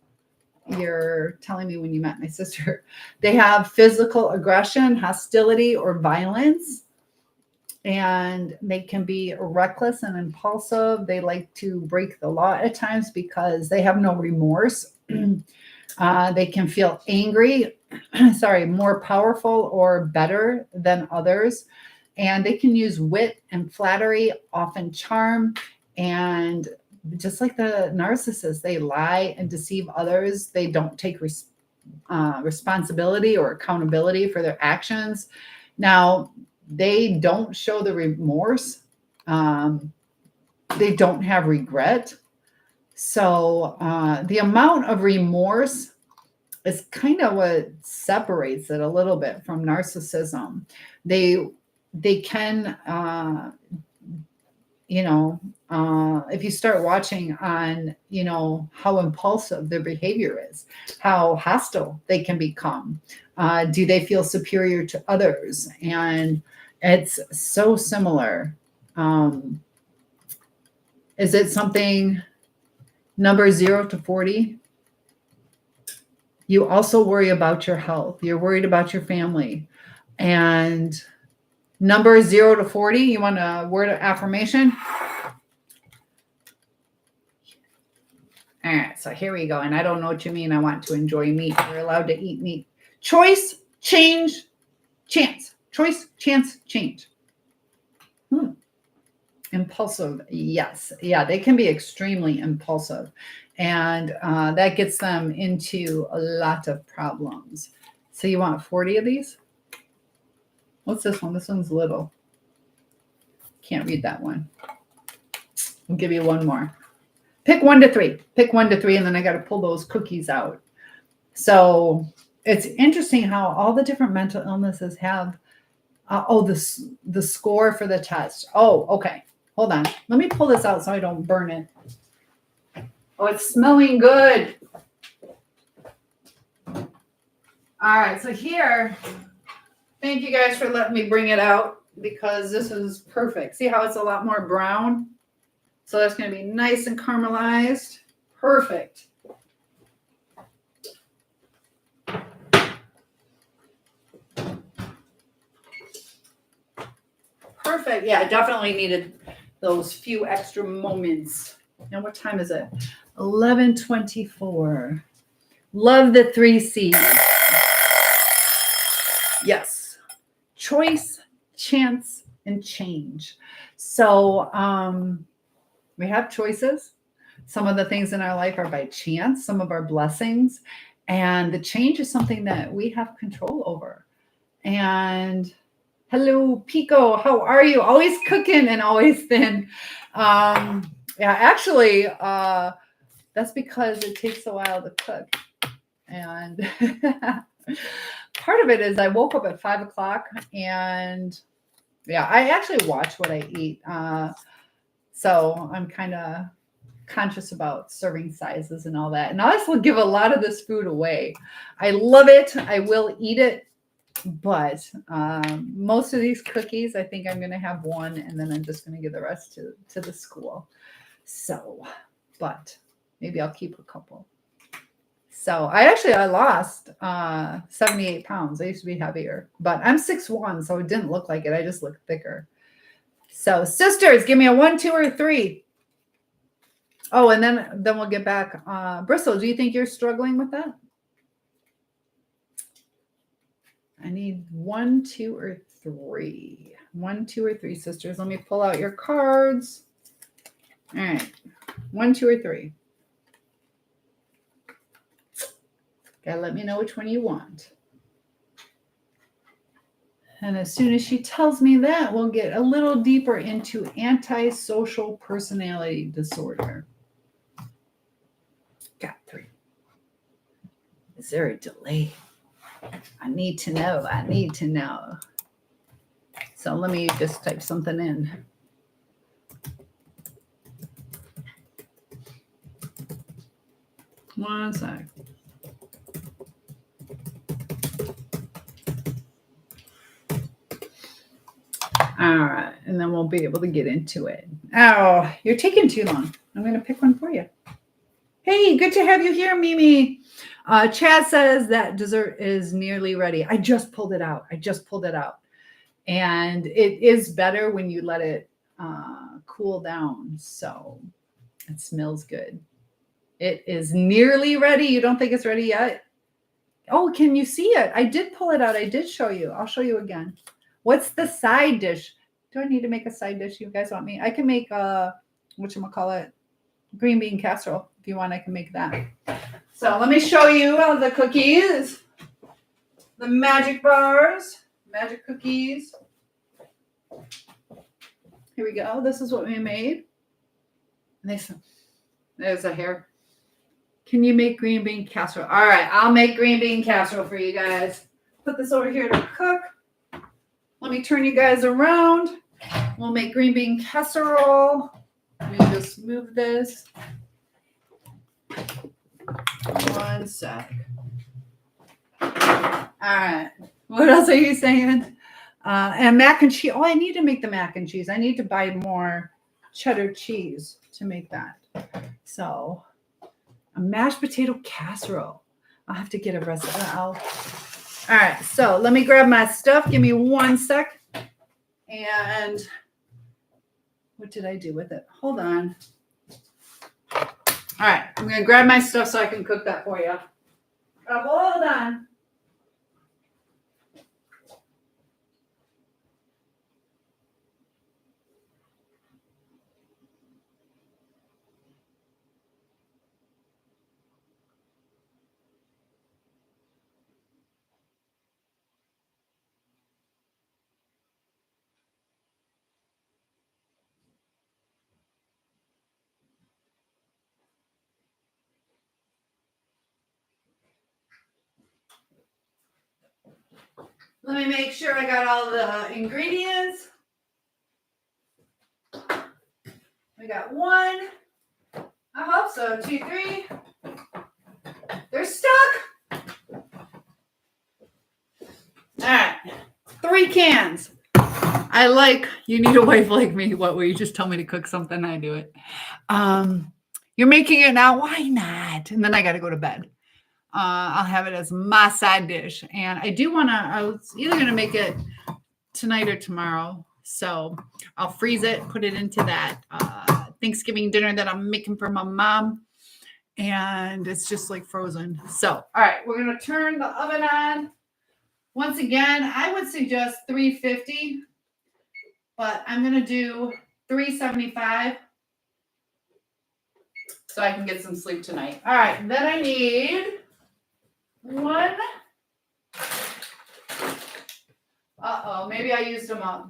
when you met my sister, they have physical aggression, hostility, or violence. and they can be reckless and impulsive. They like to break the law at times because they have no remorse. They can feel angry, more powerful or better than others. And they can use wit and flattery, often charm. And just like the narcissist, they lie and deceive others. They don't take responsibility or accountability for their actions. Now, they don't show the remorse. They don't have regret. So the amount of remorse is kind of what separates it a little bit from narcissism. They can, if you start watching on, how impulsive their behavior is, how hostile they can become. Do they feel superior to others? And it's so similar. Is it something number 0 to 40? You also worry about your health. You're worried about your family. And number 0 to 40, you want a word of affirmation? All right, so here we go. And I don't know what you mean. I want to enjoy meat. We're allowed to eat meat. Choice, change, chance. Choice, chance, change. Impulsive, yes. Yeah, they can be extremely impulsive. And that gets them into a lot of problems. So you want 40 of these? What's this one? This one's little. Can't read that one. I'll give you one more. Pick 1 to 3. Pick 1 to 3, and then I got to pull those cookies out. So it's interesting how all the different mental illnesses have, the score for the test. Oh, okay. Hold on. Let me pull this out so I don't burn it. Oh, it's smelling good. All right, so here, thank you guys for letting me bring it out because this is perfect. See how it's a lot more brown? So that's going to be nice and caramelized. Perfect. Perfect. Yeah, I definitely needed those few extra moments. Now, what time is it? 11:24. Love the 3 C's. Yes. Choice, chance, and change. So we have choices. Some of the things in our life are by chance, some of our blessings. And the change is something that we have control over. And hello, Pico. How are you? Always cooking and always thin. Yeah, actually, that's because it takes a while to cook. And part of it is I woke up at 5 o'clock and yeah, I actually watch what I eat. So I'm kind of conscious about serving sizes and all that. And I also give a lot of this food away. I love it. I will eat it. But most of these cookies, I think I'm going to have one and then I'm just going to give the rest to the school. So, but maybe I'll keep a couple. So I lost 78 pounds. I used to be heavier, but I'm 6'1", so it didn't look like it. I just looked thicker. So sisters, give me a 1, 2, or 3. Oh, and then we'll get back. Bristol, do you think you're struggling with that? I need 1, 2, or 3. 1, 2, or 3, sisters. Let me pull out your cards. All right. 1, 2, or 3. Gotta let me know which one you want. And as soon as she tells me that, we'll get a little deeper into antisocial personality disorder. Got 3. Is there a delay? I need to know. I need to know. So let me just type something in. One sec. All right, and then we'll be able to get into it. Oh, you're taking too long. I'm going to pick one for you. Hey, good to have you here, Mimi. Chad says that dessert is nearly ready. I just pulled it out. And it is better when you let it cool down. So it smells good. It is nearly ready. You don't think it's ready yet? Oh, can you see it? I did pull it out. I did show you. I'll show you again. What's the side dish? Do I need to make a side dish? You guys want me? I can make whatchamacallit, green bean casserole. If you want, I can make that. So let me show you the cookies. The magic bars, magic cookies. Here we go. This is what we made. There's a hair. Can you make green bean casserole? All right, I'll make green bean casserole for you guys. Put this over here to cook. Let me turn you guys around. We'll make green bean casserole. Let me just move this. One sec. All right. What else are you saying? And mac and cheese. Oh, I need to make the mac and cheese. I need to buy more cheddar cheese to make that. So a mashed potato casserole. I'll have to get a recipe. All right. So let me grab my stuff. Give me one sec. And what did I do with it? Hold on. All right. I'm going to grab my stuff so I can cook that for you. Hold on. Let me make sure I got all the ingredients. We got 1. I hope so. 2, 3. They're stuck. All right. 3 cans. I like, you need a wife like me. What, will you just tell me to cook something? I do it. You're making it now. Why not? And then I got to go to bed. I'll have it as my side dish. And I do want to, I was either going to make it tonight or tomorrow. So I'll freeze it, put it into that Thanksgiving dinner that I'm making for my mom. And it's just like frozen. So, all right, we're going to turn the oven on. Once again, I would suggest 350, but I'm going to do 375 so I can get some sleep tonight. All right, then I need 1. Uh-oh, maybe I used them up.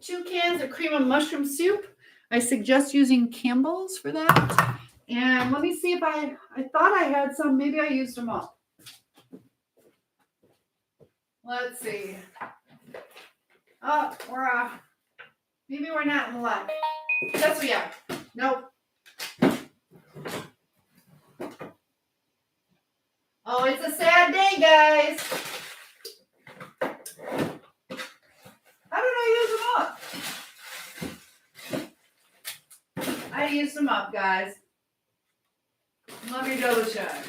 2 cans of cream of mushroom soup. I suggest using Campbell's for that. And let me see if I thought I had some. Maybe I used them up. Let's see. Oh, maybe we're not in the live. Yes, we are. Nope. Oh, it's a sad day, guys. How did I use them up? I used them up, guys. Let me double check.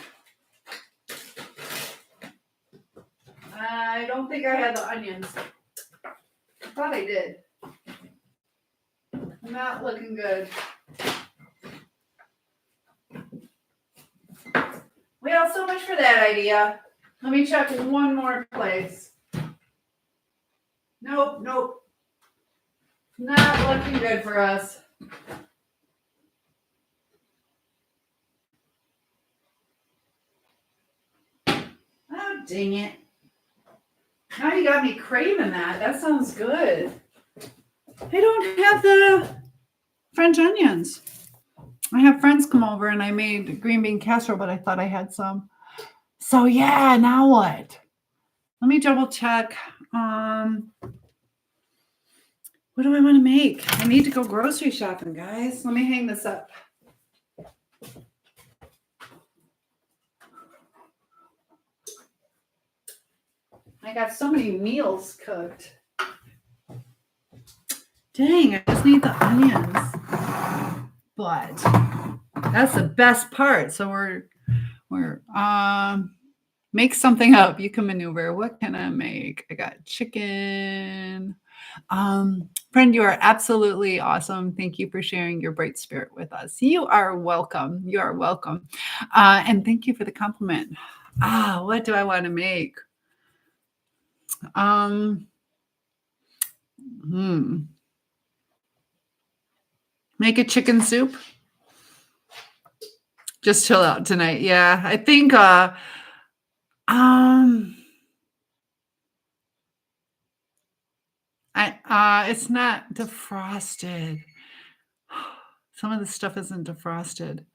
I don't think I had the onions. I thought I did. Not looking good. Well, so much for that idea. Let me check one more place. Nope. Not looking good for us. Oh, dang it. Now you got me craving that. That sounds good. I don't have the French onions. I have friends come over and I made green bean casserole, but I thought I had some. So yeah, now what? Let me double check. What do I want to make? I need to go grocery shopping, guys. Let me hang this up. I got so many meals cooked. Dang, I just need the onions. But that's the best part. So we're Make something up. You can maneuver. What can I make? I got chicken. Friend, you are absolutely awesome. Thank you for sharing your bright spirit with us. You are welcome. You are welcome. And thank you for the compliment. What do I want to make? Make a chicken soup. Just chill out tonight. Yeah, I think it's not defrosted. Some of the stuff isn't defrosted.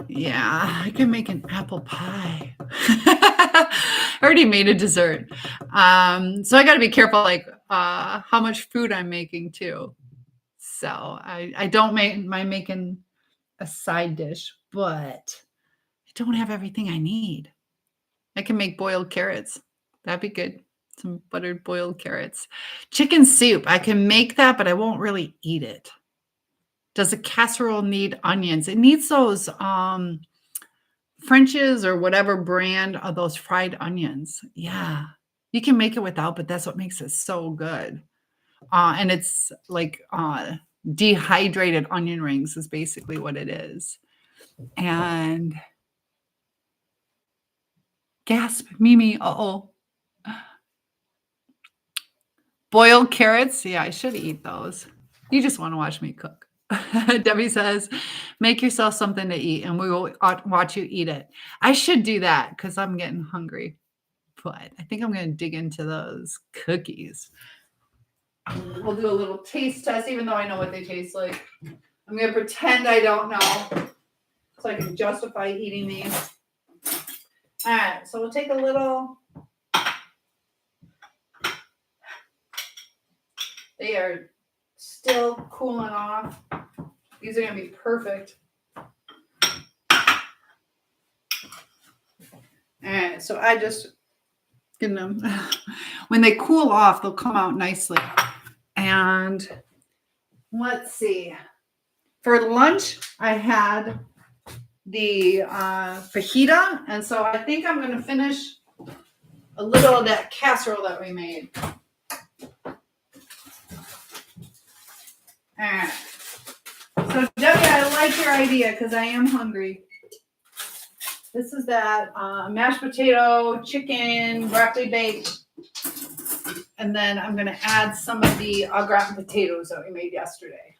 Yeah, I can make an apple pie. I already made a dessert. So I got to be careful, like how much food I'm making too. So I don't mind making a side dish, but I don't have everything I need. I can make boiled carrots. That'd be good. Some buttered boiled carrots. Chicken soup. I can make that, but I won't really eat it. Does a casserole need onions? It needs those French's or whatever brand of those fried onions. Yeah. You can make it without, but that's what makes it so good. And it's like dehydrated onion rings is basically what it is. And gasp, Mimi, uh-oh. Boiled carrots. Yeah, I should eat those. You just want to watch me cook. Debbie says, make yourself something to eat and we will watch you eat it. I should do that because I'm getting hungry. But I think I'm going to dig into those cookies. We'll do a little taste test, even though I know what they taste like. I'm going to pretend I don't know so I can justify eating these. All right, so we'll take a little. They are still cooling off. These are going to be perfect. All right, so I just get them. When they cool off, they'll come out nicely. And let's see. For lunch, I had the fajita. And so I think I'm going to finish a little of that casserole that we made. All right. So, Debbie, I like your idea because I am hungry. This is that mashed potato, chicken, broccoli baked. And then I'm going to add some of the au gratin potatoes that we made yesterday.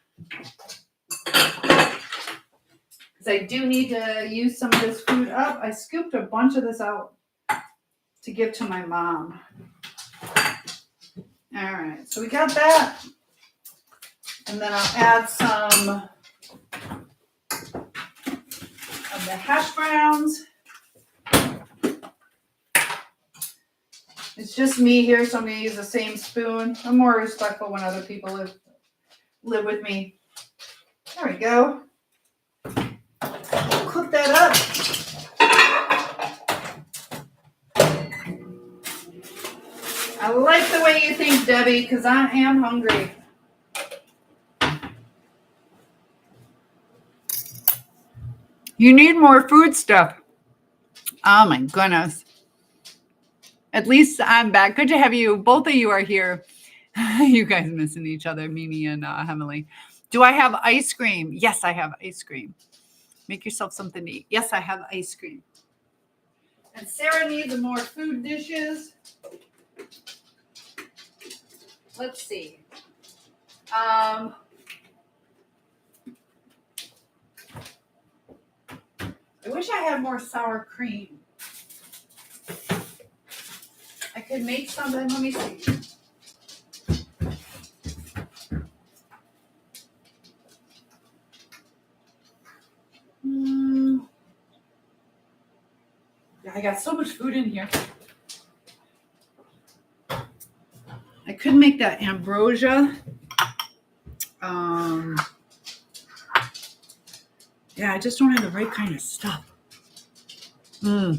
Because I do need to use some of this food up. I scooped a bunch of this out to give to my mom. All right, so we got that. And then I'll add some of the hash browns. It's just me here, so I'm going to use the same spoon. I'm more respectful when other people live with me. There we go. Cook that up. I like the way you think, Debbie, because I am hungry. You need more food stuff. Oh my goodness. At least I'm back. Good to have you. Both of you are here. You guys missing each other, Mimi and Emily. Do I have ice cream? Yes, I have ice cream. Make yourself something to eat. Yes, I have ice cream. And Sarah needs more food dishes. Let's see. I wish I had more sour cream. I could make something. Let me see. I got so much food in here. I could make that ambrosia. Yeah, I just don't have the right kind of stuff. Oh,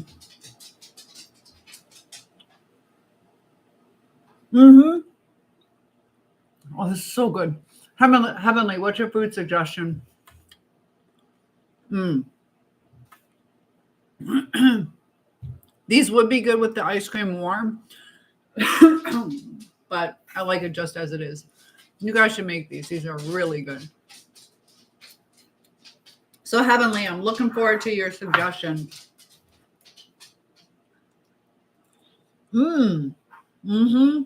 this is so good. Heavenly, what's your food suggestion? These would be good with the ice cream warm, but I like it just as it is. You guys should make these. These are really good. So Heavenly, I'm looking forward to your suggestion. Mm-hmm.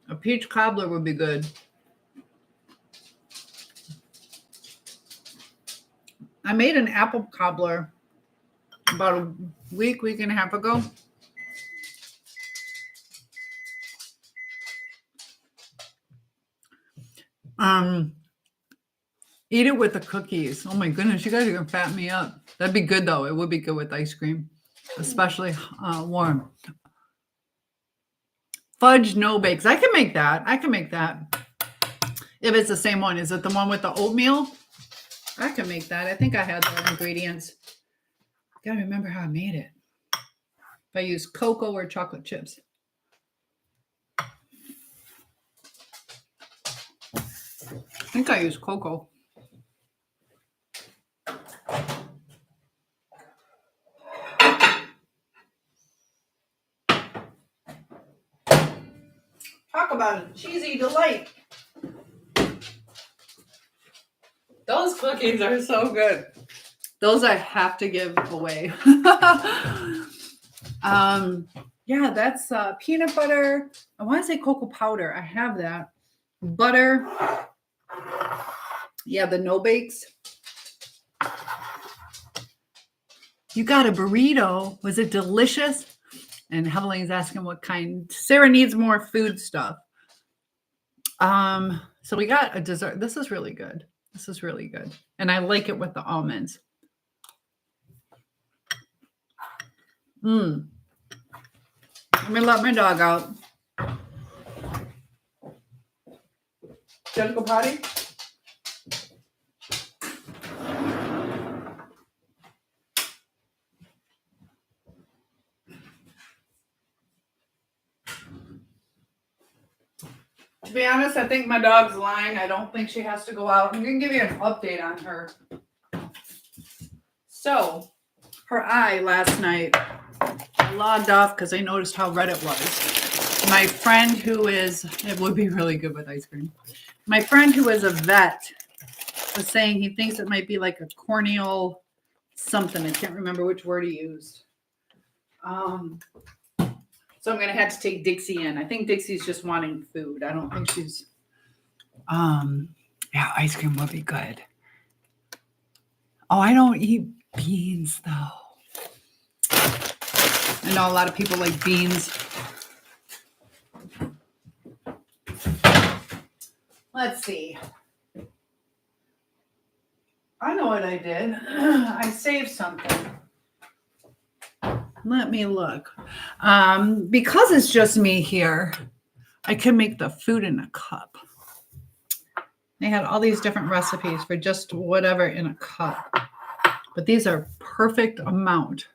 A peach cobbler would be good. I made an apple cobbler about a week and a half ago. Eat it with the cookies. Oh my goodness, you guys are gonna fatten me up. That'd be good though. It would be good with ice cream, especially warm. Fudge no bakes. I can make that. If it's the same one. Is it the one with the oatmeal? I can make that. I think I had the ingredients. Gotta remember how I made it. If I use cocoa or chocolate chips. I think I use cocoa. Talk about a cheesy delight. Those cookies are so good. Those I have to give away. Yeah, that's peanut butter. I want to say cocoa powder. I have that. Butter. Yeah, the no bakes. You got a burrito. Was it delicious? And Heavenly's asking what kind. Sarah needs more food stuff. So we got a dessert. This is really good. And I like it with the almonds. Let me let my dog out. Did you go potty? To be honest, I think my dog's lying. I don't think she has to go out. I'm going to give you an update on her. So, her eye last night, I logged off because I noticed how red it was. My friend it would be really good with ice cream. My friend who is a vet was saying he thinks it might be like a corneal something. I can't remember which word he used. So I'm going to have to take Dixie in. I think Dixie's just wanting food. I don't think she's, yeah, ice cream would be good. Oh, I don't eat beans though. I know a lot of people like beans. Let's see. I know what I did. I saved something. Let me look. Because it's just me here, I can make the food in a cup. They had all these different recipes for just whatever in a cup. But these are perfect amount.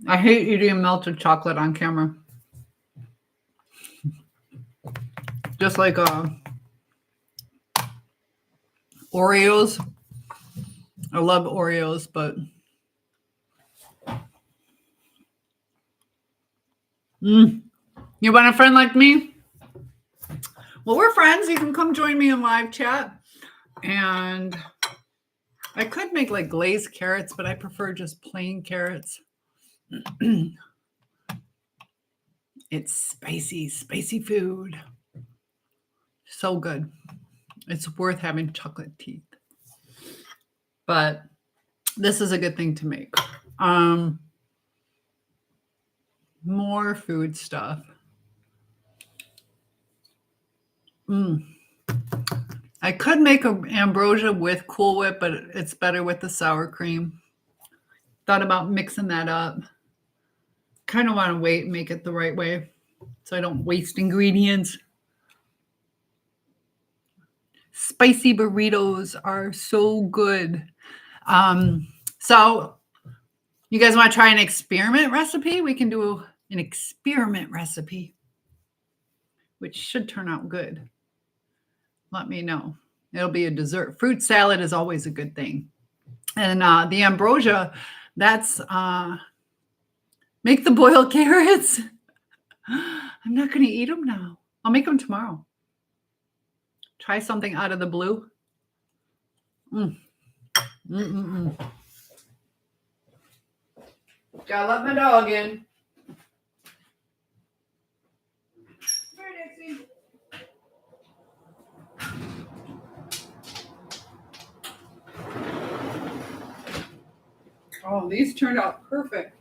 I hate eating melted chocolate on camera. Just like Oreos. I love Oreos, but you want a friend like me? Well, we're friends. You can come join me in live chat. And I could make like glazed carrots, but I prefer just plain carrots. It's spicy food. So good. It's worth having chocolate teeth. But this is a good thing to make. More food stuff. I could make an ambrosia with Cool Whip, but it's better with the sour cream. Thought about mixing that up. Kind of want to wait and make it the right way so I don't waste ingredients. Spicy burritos are so good. So you guys want to try an experiment recipe? We can do an experiment recipe, which should turn out good. Let me know. It'll be a dessert. Fruit salad is always a good thing. And the ambrosia, that's make the boiled carrots. I'm not going to eat them now. I'll make them tomorrow. Try something out of the blue. Gotta let my dog in. Here, Dixie. Oh, these turned out perfect.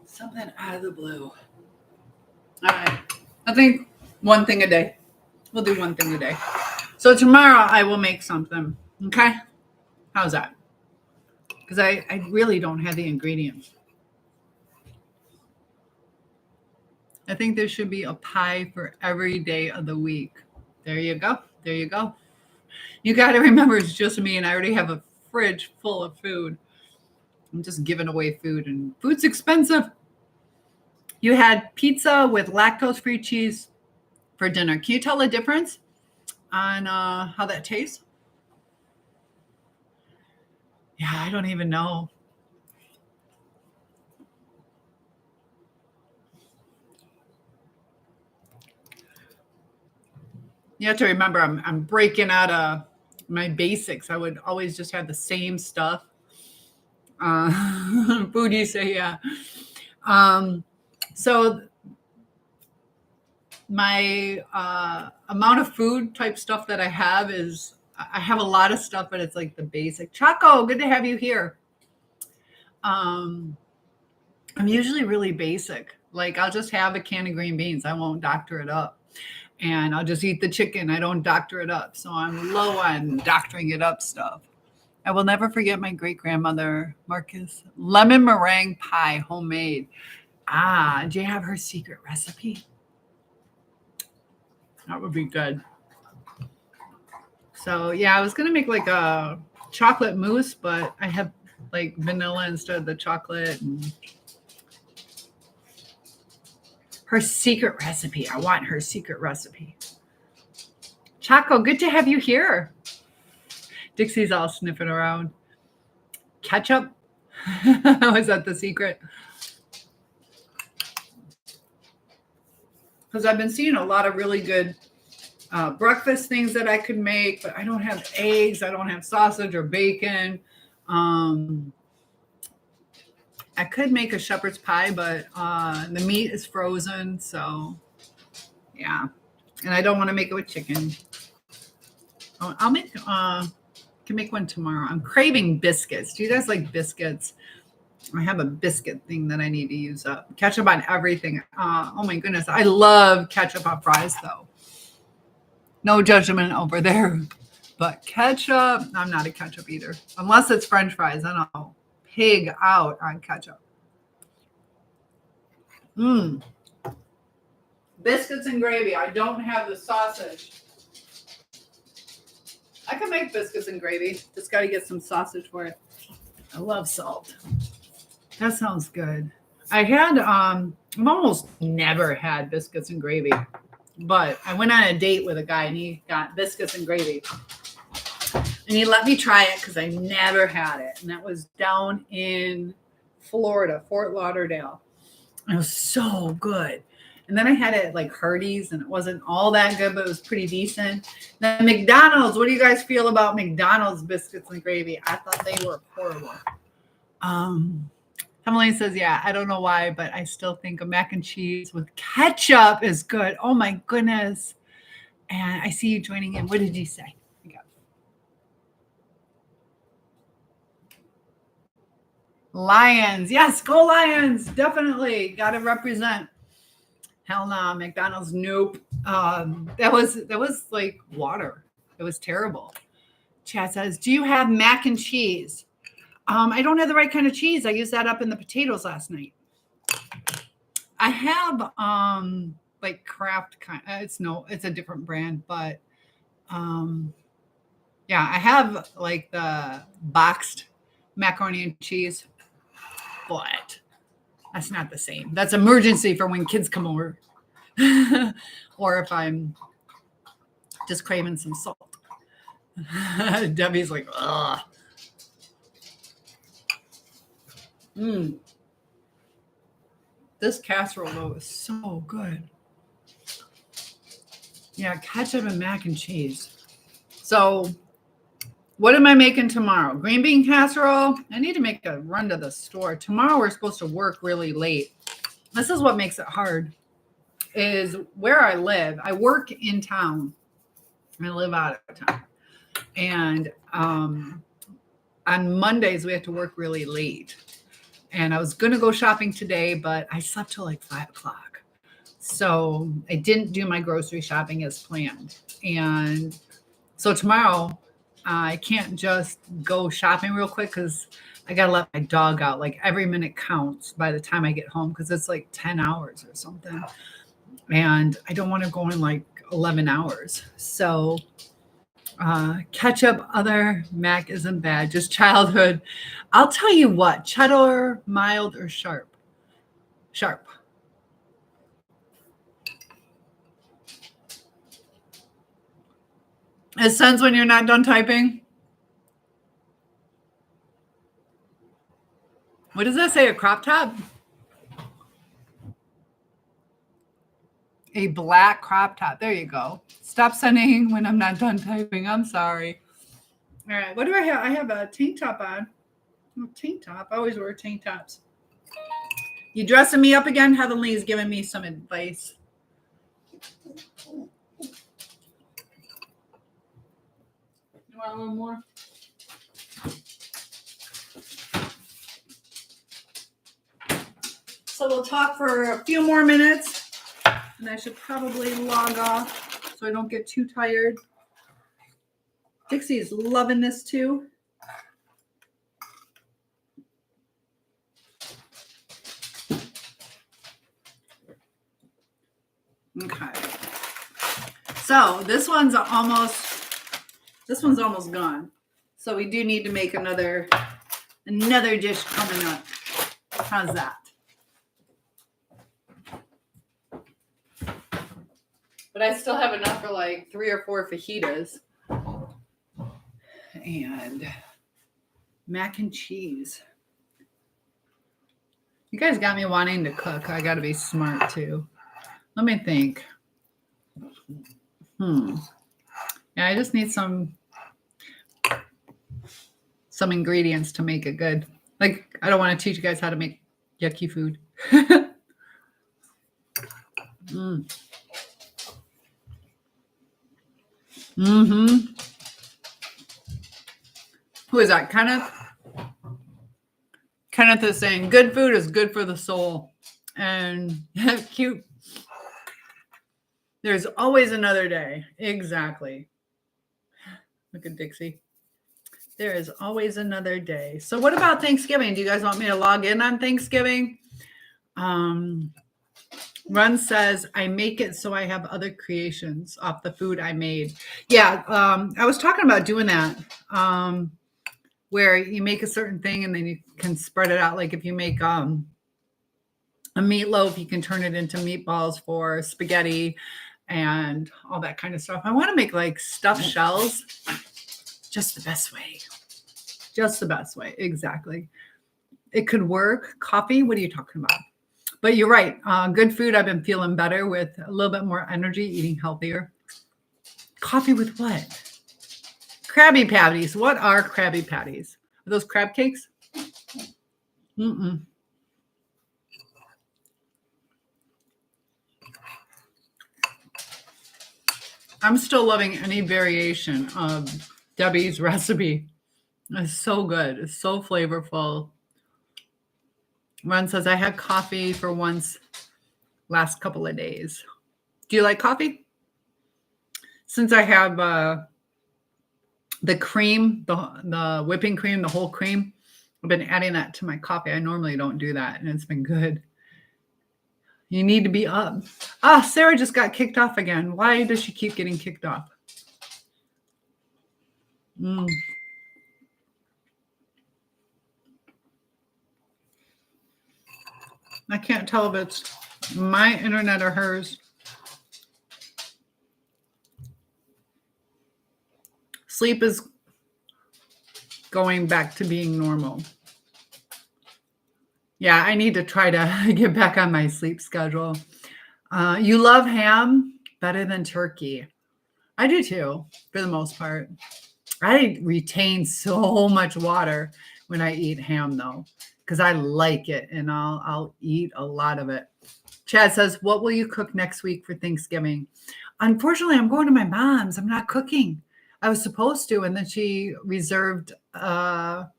Something out of the blue. All right. I think one thing a day. We'll do one thing a day. So tomorrow I will make something. Okay? How's that? Because I really don't have the ingredients. I think there should be a pie for every day of the week. There you go. There you go. You got to remember it's just me and I already have a fridge full of food. I'm just giving away food and food's expensive. You had pizza with lactose-free cheese for dinner. Can you tell the difference on how that tastes? Yeah, I don't even know. You have to remember, I'm breaking out of my basics. I would always just have the same stuff. Food, you say, yeah. So my amount of food type stuff that I have is, I have a lot of stuff, but it's like the basic. Chaco, good to have you here. I'm usually really basic. Like I'll just have a can of green beans. I won't doctor it up. And I'll just eat the chicken. I don't doctor it up. So I'm low on doctoring it up stuff. I will never forget my great-grandmother, Marcus, lemon meringue pie, homemade. Do you have her secret recipe? That would be good. So yeah, I was going to make like a chocolate mousse, but I have like vanilla instead of the chocolate. And her secret recipe. I want her secret recipe. Chaco, good to have you here. Dixie's all sniffing around. Ketchup? Was that the secret? Because I've been seeing a lot of really good breakfast things that I could make, but I don't have eggs. I don't have sausage or bacon. I could make a shepherd's pie, but the meat is frozen. So, yeah. And I don't want to make it with chicken. I'll make, can make one tomorrow. I'm craving biscuits. Do you guys like biscuits? I have a biscuit thing that I need to use up. Ketchup on everything. Oh my goodness. I love ketchup on fries though. No judgment over there. But ketchup, I'm not a ketchup eater. Unless it's French fries. I don't pig out on ketchup. Biscuits and gravy. I don't have the sausage. I can make biscuits and gravy. Just got to get some sausage for it. I love salt. That sounds good. I had, I've almost never had biscuits and gravy, but I went on a date with a guy and he got biscuits and gravy. And he let me try it because I never had it. And that was down in Florida, Fort Lauderdale. It was so good. And then I had it at like Hardee's and it wasn't all that good, but it was pretty decent. Then McDonald's, what do you guys feel about McDonald's biscuits and gravy? I thought they were horrible. Emily says, yeah, I don't know why, but I still think a mac and cheese with ketchup is good. Oh my goodness. And I see you joining in. What did you say? Lions. Yes, go Lions. Definitely. Got to represent. Hell no, McDonald's, nope. That was like water. It was terrible. Chad says, do you have mac and cheese? I don't have the right kind of cheese. I used that up in the potatoes last night. I have like Kraft kind. It's a different brand, but yeah, I have like the boxed macaroni and cheese, but that's not the same. That's emergency for when kids come over. or if I'm just craving some salt. Debbie's like, ugh. This casserole, though, is so good. Yeah, ketchup and mac and cheese. So what am I making tomorrow? Green bean casserole. I need to make a run to the store. Tomorrow we're supposed to work really late. This is what makes it hard, is where I live. I work in town. I live out of town. And on Mondays, we have to work really late. And I was going to go shopping today, but I slept till like 5 o'clock. So I didn't do my grocery shopping as planned. And so tomorrow, I can't just go shopping real quick because I got to let my dog out. Like every minute counts by the time I get home because it's like 10 hours or something. And I don't want to go in like 11 hours. So ketchup, other mac isn't bad, just childhood. I'll tell you what, cheddar, mild or sharp? Sharp. It sends when you're not done typing. What does that say? A crop top? A black crop top. There you go. Stop sending when I'm not done typing. I'm sorry. All right. What do I have? I have a tank top on. Oh, tank top. I always wear tank tops. You dressing me up again? Heather Lee's giving me some advice. You want a little more? So we'll talk for a few more minutes, and I should probably log off so I don't get too tired. Dixie's loving this too. Okay. So this one's almost gone. So we do need to make another dish coming up. How's that? But I still have enough for like 3 or 4 fajitas. And mac and cheese. You guys got me wanting to cook. I got to be smart too. Let me think. Yeah, I just need some ingredients to make it good. Like, I don't want to teach you guys how to make yucky food. Who is that? Kenneth? Kenneth is saying, good food is good for the soul. And cute. There's always another day. Exactly. Look at Dixie. There is always another day. So what about Thanksgiving? Do you guys want me to log in on Thanksgiving? Run says, I make it so I have other creations off the food I made. Yeah, I was talking about doing that, where you make a certain thing and then you can spread it out. Like if you make a meatloaf, you can turn it into meatballs for spaghetti and all that kind of stuff. I want to make like stuffed shells. Just the best way. Just the best way. Exactly. It could work. Coffee? What are you talking about? But you're right. Good food. I've been feeling better with a little bit more energy, eating healthier. Coffee with what? Krabby Patties. What are Krabby Patties? Are those crab cakes? I'm still loving any variation of Debbie's recipe. It's so good. It's so flavorful. Ron says, I had coffee for once last couple of days. Do you like coffee? Since I have the cream, the whipping cream, the whole cream, I've been adding that to my coffee. I normally don't do that, and it's been good. You need to be up. Sarah just got kicked off again. Why does she keep getting kicked off? I can't tell if it's my internet or hers. Sleep is going back to being normal. Yeah, I need to try to get back on my sleep schedule. You love ham better than turkey. I do too, for the most part. I retain so much water when I eat ham, though, because I like it and I'll eat a lot of it. Chad says, "What will you cook next week for Thanksgiving?" Unfortunately, I'm going to my mom's. I'm not cooking. I was supposed to, and then she reserved a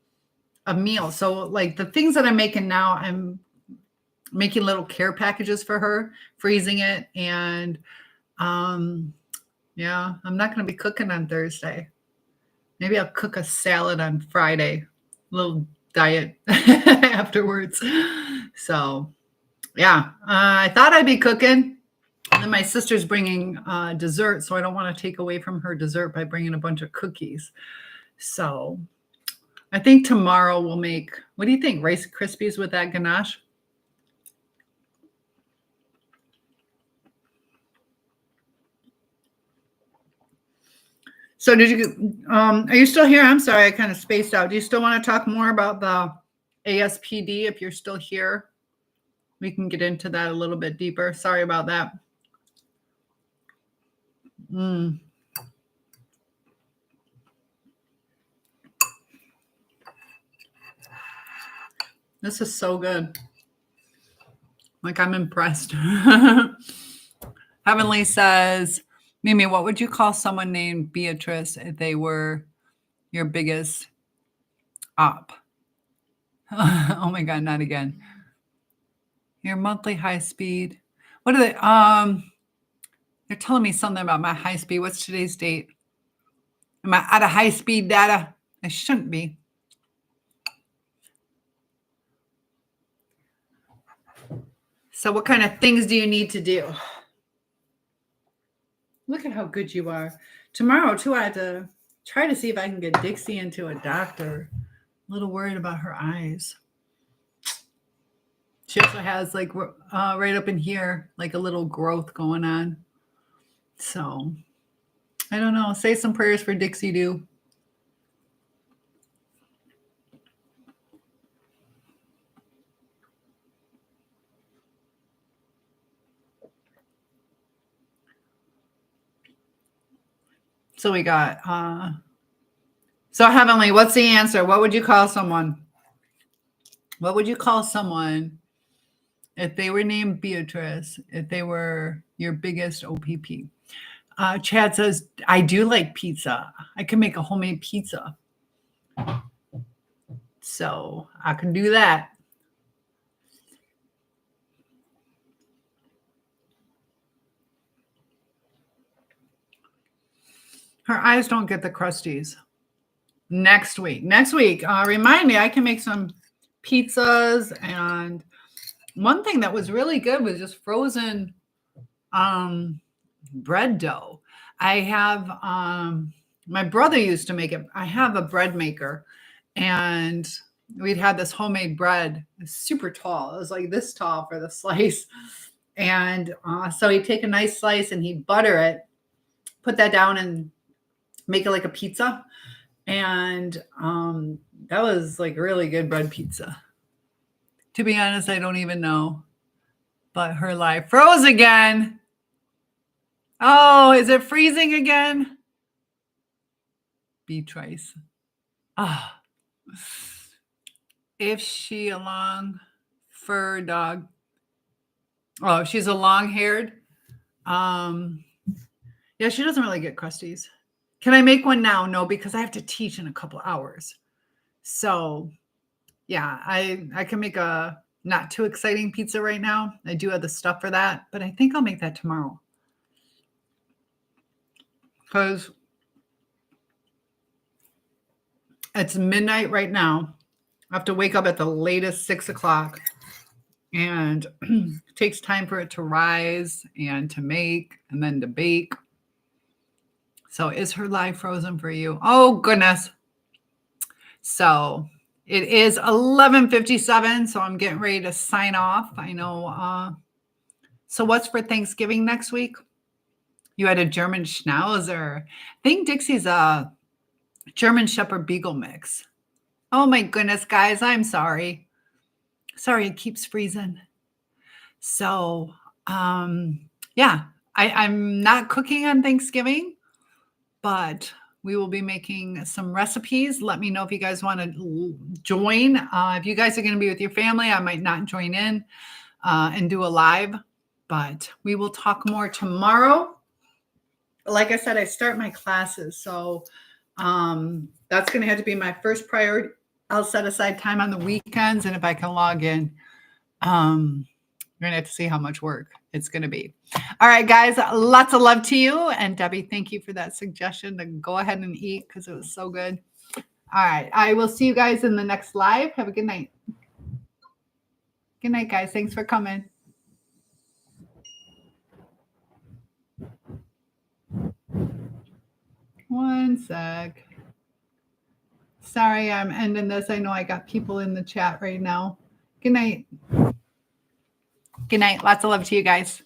meal. So, like the things that I'm making now, I'm making little care packages for her, freezing it, and yeah, I'm not going to be cooking on Thursday. Maybe I'll cook a salad on Friday, a little diet afterwards. So, yeah, I thought I'd be cooking. And then my sister's bringing dessert, so I don't want to take away from her dessert by bringing a bunch of cookies. So, I think tomorrow we'll make, what do you think, Rice Krispies with that ganache? So did you, are you still here? I'm sorry, I kind of spaced out. Do you still want to talk more about the ASPD if you're still here? We can get into that a little bit deeper. Sorry about that. This is so good. Like, I'm impressed. Heavenly says, Mimi, what would you call someone named Beatrice if they were your biggest op? Oh my God, not again. Your monthly high speed. What are they? They're telling me something about my high speed. What's today's date? Am I out of high speed data? I shouldn't be. So what kind of things do you need to do? Look at how good you are. Tomorrow, too, I have to try to see if I can get Dixie into a doctor. A little worried about her eyes. She also has, like, right up in here, like a little growth going on. So, I don't know. Say some prayers for Dixie, do. So we got, so Heavenly, what's the answer? What would you call someone? What would you call someone if they were named Beatrice, if they were your biggest OPP? Chad says, I do like pizza. I can make a homemade pizza. So I can do that. Her eyes don't get the crusties. Next week, remind me, I can make some pizzas. And one thing that was really good was just frozen bread dough. I have, my brother used to make it. I have a bread maker, and we'd had this homemade bread, super tall. It was like this tall for the slice. And so he'd take a nice slice and he'd butter it, put that down and make it like a pizza. And that was like really good bread pizza. To be honest, I don't even know. But her life froze again. Oh, is it freezing again? Beatrice. Ah. If she a long fur dog. Oh, she's a long-haired. Yeah, she doesn't really get crusties. Can I make one now? No, because I have to teach in a couple hours. So, yeah, I can make a not too exciting pizza right now. I do have the stuff for that, but I think I'll make that tomorrow. Because it's midnight right now. I have to wake up at the latest 6 o'clock. And it takes time for it to rise and to make and then to bake. So is her life frozen for you? Oh, goodness. So it is 11:57. So I'm getting ready to sign off. I know. So what's for Thanksgiving next week? You had a German Schnauzer. I think Dixie's a German Shepherd Beagle mix. Oh my goodness, guys, I'm sorry. Sorry, it keeps freezing. So, yeah, I'm not cooking on Thanksgiving, but we will be making some recipes. Let me know if you guys want to join. If you guys are going to be with your family, I might not join in and do a live, but we will talk more tomorrow. Like I said, I start my classes, so that's going to have to be my first priority. I'll set aside time on the weekends, and if I can log in, you're going to have to see how much work it's going to be. All right, guys, lots of love to you. And Debbie, thank you for that suggestion to go ahead and eat because it was so good. All right, I will see you guys in the next live. Have a good night. Good night, guys. Thanks for coming. One sec. Sorry, I'm ending this. I know I got people in the chat right now. Good night. Good night. Lots of love to you guys.